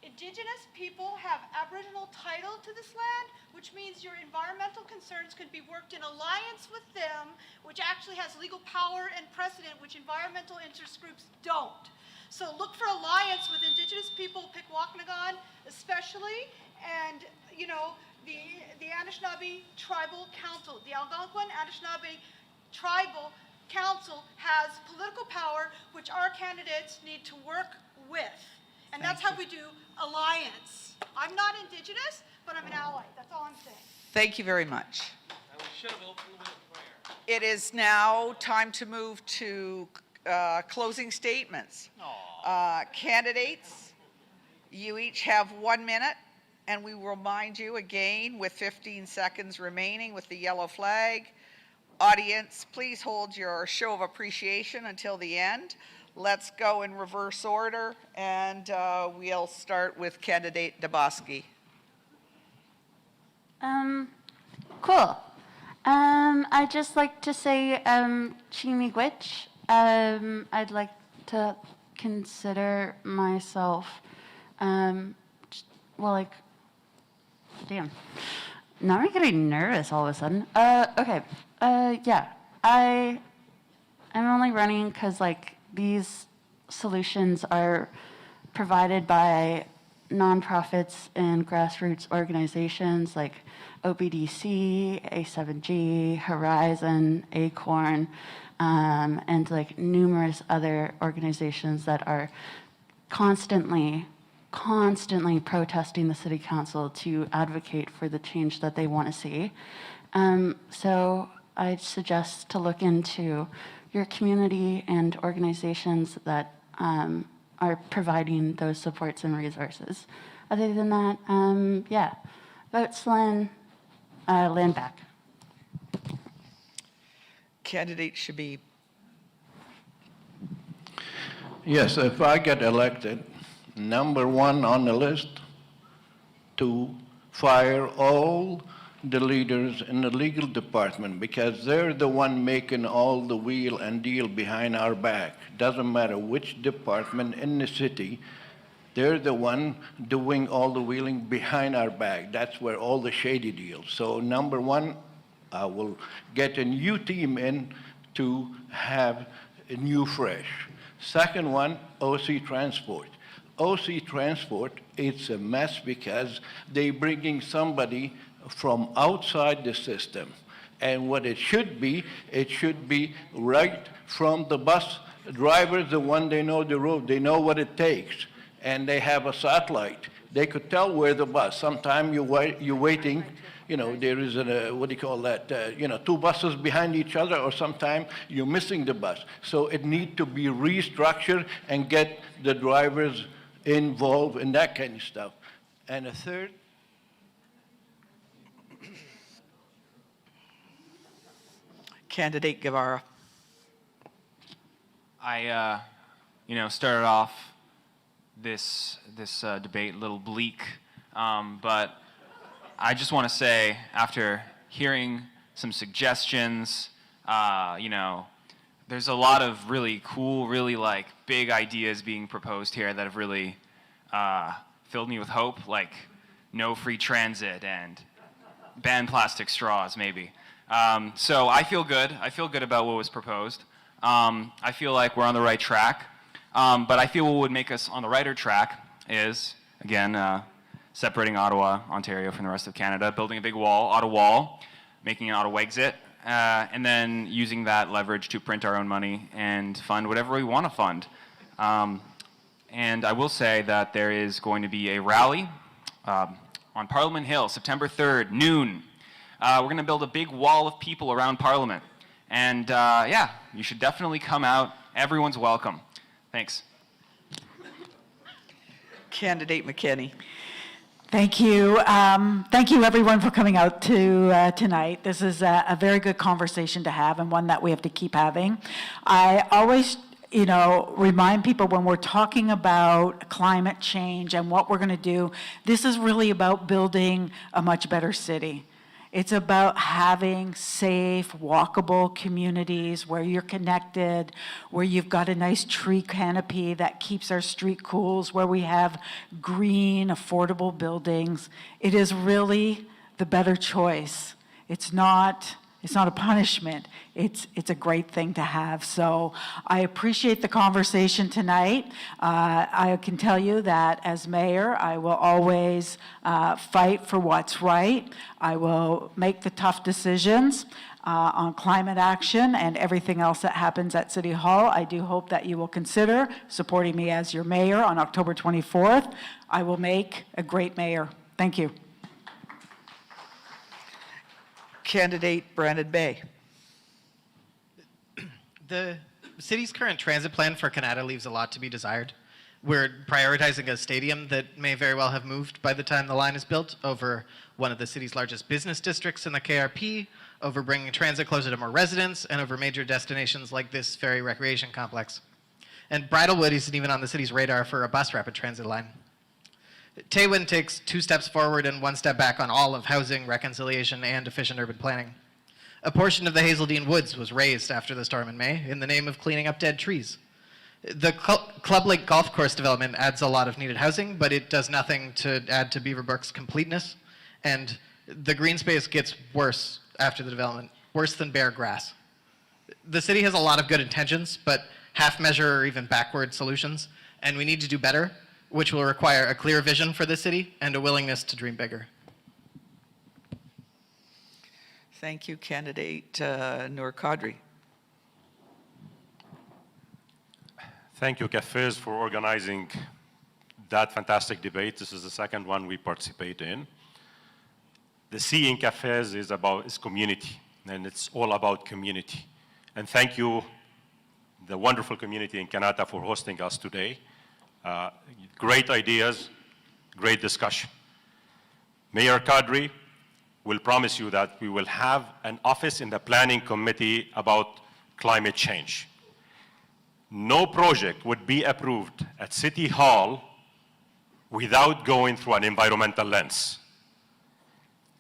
Indigenous people have Aboriginal title to this land, which means your environmental concerns could be worked in alliance with them, which actually has legal power and precedent, which environmental interest groups don't. So look for alliance with Indigenous people, Pikwakanagan especially, and you know, the Anishinaabe Tribal Council, the Algonquin Anishinaabe Tribal Council has political power, which our candidates need to work with. And that's how we do alliance. I'm not Indigenous, but I'm an ally. That's all I'm saying. Thank you very much. And we should have opened with a prayer. It is now time to move to closing statements. Candidates, you each have 1 minute, and we will remind you again with 15 seconds remaining with the yellow flag. Audience, please hold your show of appreciation until the end. Let's go in reverse order, and we'll start with candidate Debassige. Cool. I'd just like to say, Chimigwich, I'd like to consider myself, well, like, damn. Now I'm getting nervous all of a sudden. Okay. Yeah. I'm only running because, like, these solutions are provided by nonprofits and grassroots organizations like OBDC, A7G, Horizon, Acorn, and like numerous other organizations that are constantly protesting the city council to advocate for the change that they want to see. So I suggest to look into your community and organizations that are providing those supports and resources. Other than that, yeah, vote Celine, land back. Candidate Shabib. Yes, if I get elected, number one on the list, to fire all the leaders in the legal department because they're the one making all the wheel and deal behind our back. Doesn't matter which department in the city, they're the one doing all the wheeling behind our back. That's where all the shady deals. So number one, I will get a new team in to have a new fresh. Second one, OC Transport. OC Transport, it's a mess because they're bringing somebody from outside the system. And what it should be right from the bus drivers, the one they know the road, they know what it takes. And they have a satellite. They could tell where the bus. Sometimes you're waiting, you know, there is a, what do you call that, you know, two buses behind each other, or sometimes you're missing the bus. So it needs to be restructured and get the drivers involved in that kind of stuff. And a third, Candidate Guevara. I, started off this debate a little bleak, but I just want to say, after hearing some suggestions, there's a lot of really cool, really like big ideas being proposed here that have really filled me with hope, like no free transit and ban plastic straws, maybe. So I feel good. I feel good about what was proposed. I feel like we're on the right track. But I feel what would make us on the righter track is, again, separating Ottawa, Ontario from the rest of Canada, building a big wall, Ottawa Wall, making an Ottawa exit, and then using that leverage to print our own money and fund whatever we want to fund. And I will say that there is going to be a rally on Parliament Hill, September 3rd, noon. We're going to build a big wall of people around Parliament. And yeah, you should definitely come out. Everyone's welcome. Thanks. Candidate McKenney. Thank you. Thank you, everyone, for coming out to tonight. This is a very good conversation to have and one that we have to keep having. I always, remind people when we're talking about climate change and what we're going to do, this is really about building a much better city. It's about having safe, walkable communities where you're connected, where you've got a nice tree canopy that keeps our street cool, where we have green, affordable buildings. It is really the better choice. It's not a punishment. It's a great thing to have. So I appreciate the conversation tonight. I can tell you that as mayor, I will always fight for what's right. I will make the tough decisions on climate action and everything else that happens at City Hall. I do hope that you will consider supporting me as your mayor on October 24th. I will make a great mayor. Thank you. Candidate Brandon Bay. The city's current transit plan for Kanata leaves a lot to be desired. We're prioritizing a stadium that may very well have moved by the time the line is built over one of the city's largest business districts in the KRP, over bringing transit closer to more residents, and over major destinations like this ferry recreation complex. And Bridlewood isn't even on the city's radar for a bus rapid transit line. Taywin takes 2 steps forward and 1 step back on all of housing, reconciliation, and efficient urban planning. A portion of the Hazeldean Woods was razed after the storm in May in the name of cleaning up dead trees. The Club Lake Golf Course development adds a lot of needed housing, but it does nothing to add to Beaverbrook's completeness. And the green space gets worse after the development, worse than bare grass. The city has a lot of good intentions, but half-measure or even backward solutions, and we need to do better, which will require a clear vision for the city and a willingness to dream bigger. Thank you, Candidate Nour Kadri. Thank you, Cafes, for organizing that fantastic debate. This is the second one we participate in. The C in Cafes is community, and it's all about community. And thank you, the wonderful community in Kanata, for hosting us today. Great ideas, great discussion. Mayor Kadri will promise you that we will have an office in the planning committee about climate change. No project would be approved at City Hall without going through an environmental lens.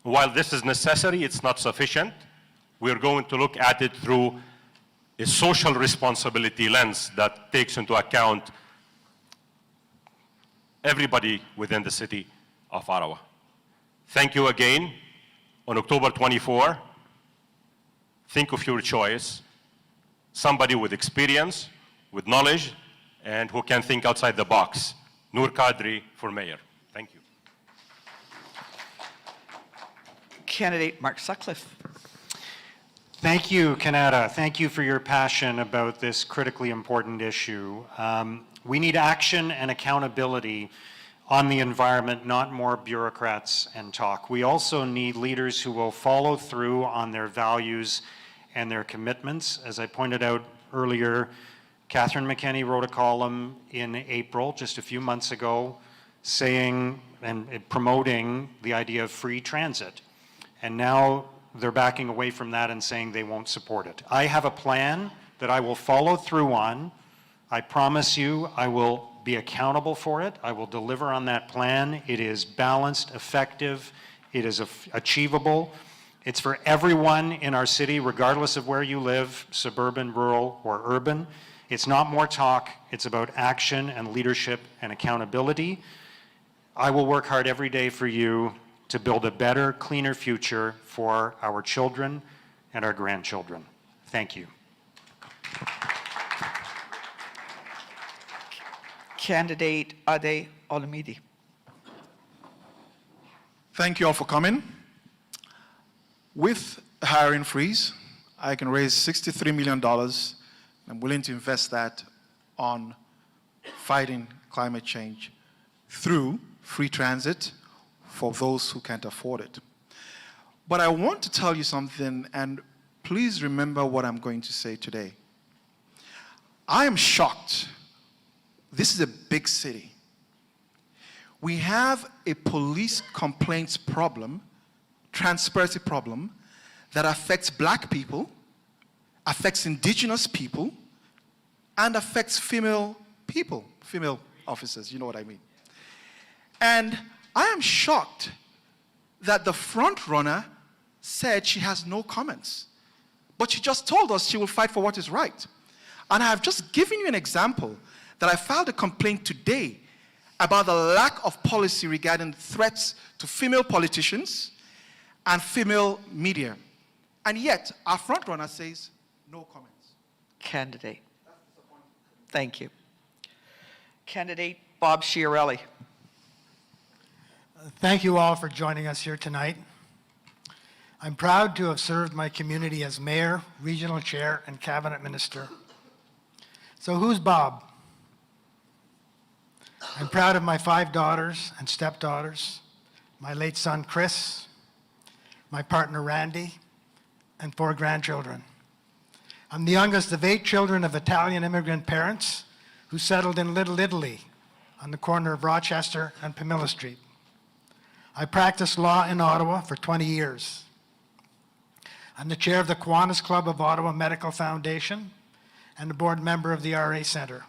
While this is necessary, it's not sufficient. We're going to look at it through a social responsibility lens that takes into account everybody within the city of Ottawa. Thank you again. On October 24, think of your choice. Somebody with experience, with knowledge, and who can think outside the box. Nour Kadri for mayor. Thank you. Candidate Mark Sutcliffe. Thank you, Kanata. Thank you for your passion about this critically important issue. We need action and accountability on the environment, not more bureaucrats and talk. We also need leaders who will follow through on their values and their commitments. As I pointed out earlier, Catherine McKenney wrote a column in April, just a few months ago, saying and promoting the idea of free transit. And now they're backing away from that and saying they won't support it. I have a plan that I will follow through on. I promise you I will be accountable for it. I will deliver on that plan. It is balanced, effective, it is achievable. It's for everyone in our city, regardless of where you live, suburban, rural, or urban. It's not more talk, it's about action and leadership and accountability. I will work hard every day for you to build a better, cleaner future for our children and our grandchildren. Thank you. Candidate Ade Olumide. Thank you all for coming. With a hiring freeze, I can raise $63 million. I'm willing to invest that on fighting climate change through free transit for those who can't afford it. But I want to tell you something, and please remember what I'm going to say today. I am shocked. This is a big city. We have a police complaints problem, transparency problem, that affects black people, affects indigenous people, and affects female people, female officers, you know what I mean. And I am shocked that the front runner said she has no comments, but she just told us she will fight for what is right. And I have just given you an example that I filed a complaint today about the lack of policy regarding threats to female politicians and female media. And yet, our front runner says, no comments. Candidate. Thank you. Candidate Bob Chiarelli. Thank you all for joining us here tonight. I'm proud to have served my community as mayor, regional chair, and cabinet minister. So who's Bob? I'm proud of my 5 daughters and stepdaughters, my late son Chris, my partner Randy, and 4 grandchildren. I'm the youngest of 8 children of Italian immigrant parents who settled in Little Italy on the corner of Rochester and Pamela Street. I practiced law in Ottawa for 20 years. I'm the chair of the Kiwanis Club of Ottawa Medical Foundation and a board member of the RA Centre.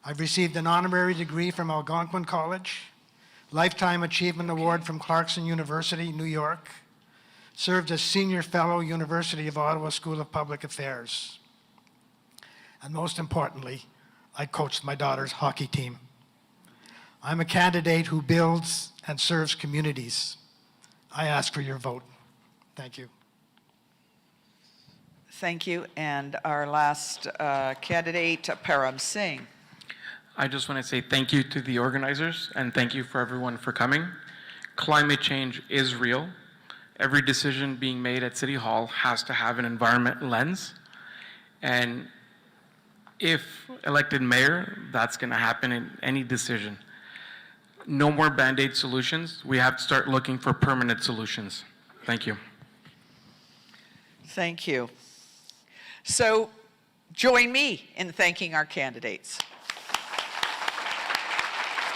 I've received an honorary degree from Algonquin College, Lifetime Achievement Award from Clarkson University, New York, served as Senior Fellow, University of Ottawa School of Public Affairs. And most importantly, I coached my daughter's hockey team. I'm a candidate who builds and serves communities. I ask for your vote. Thank you. Thank you. And our last candidate, Param Singh. I just want to say thank you to the organizers and thank you for everyone for coming. Climate change is real. Every decision being made at City Hall has to have an environment lens. And if elected mayor, that's going to happen in any decision. No more Band-Aid solutions. We have to start looking for permanent solutions. Thank you. Thank you. So join me in thanking our candidates.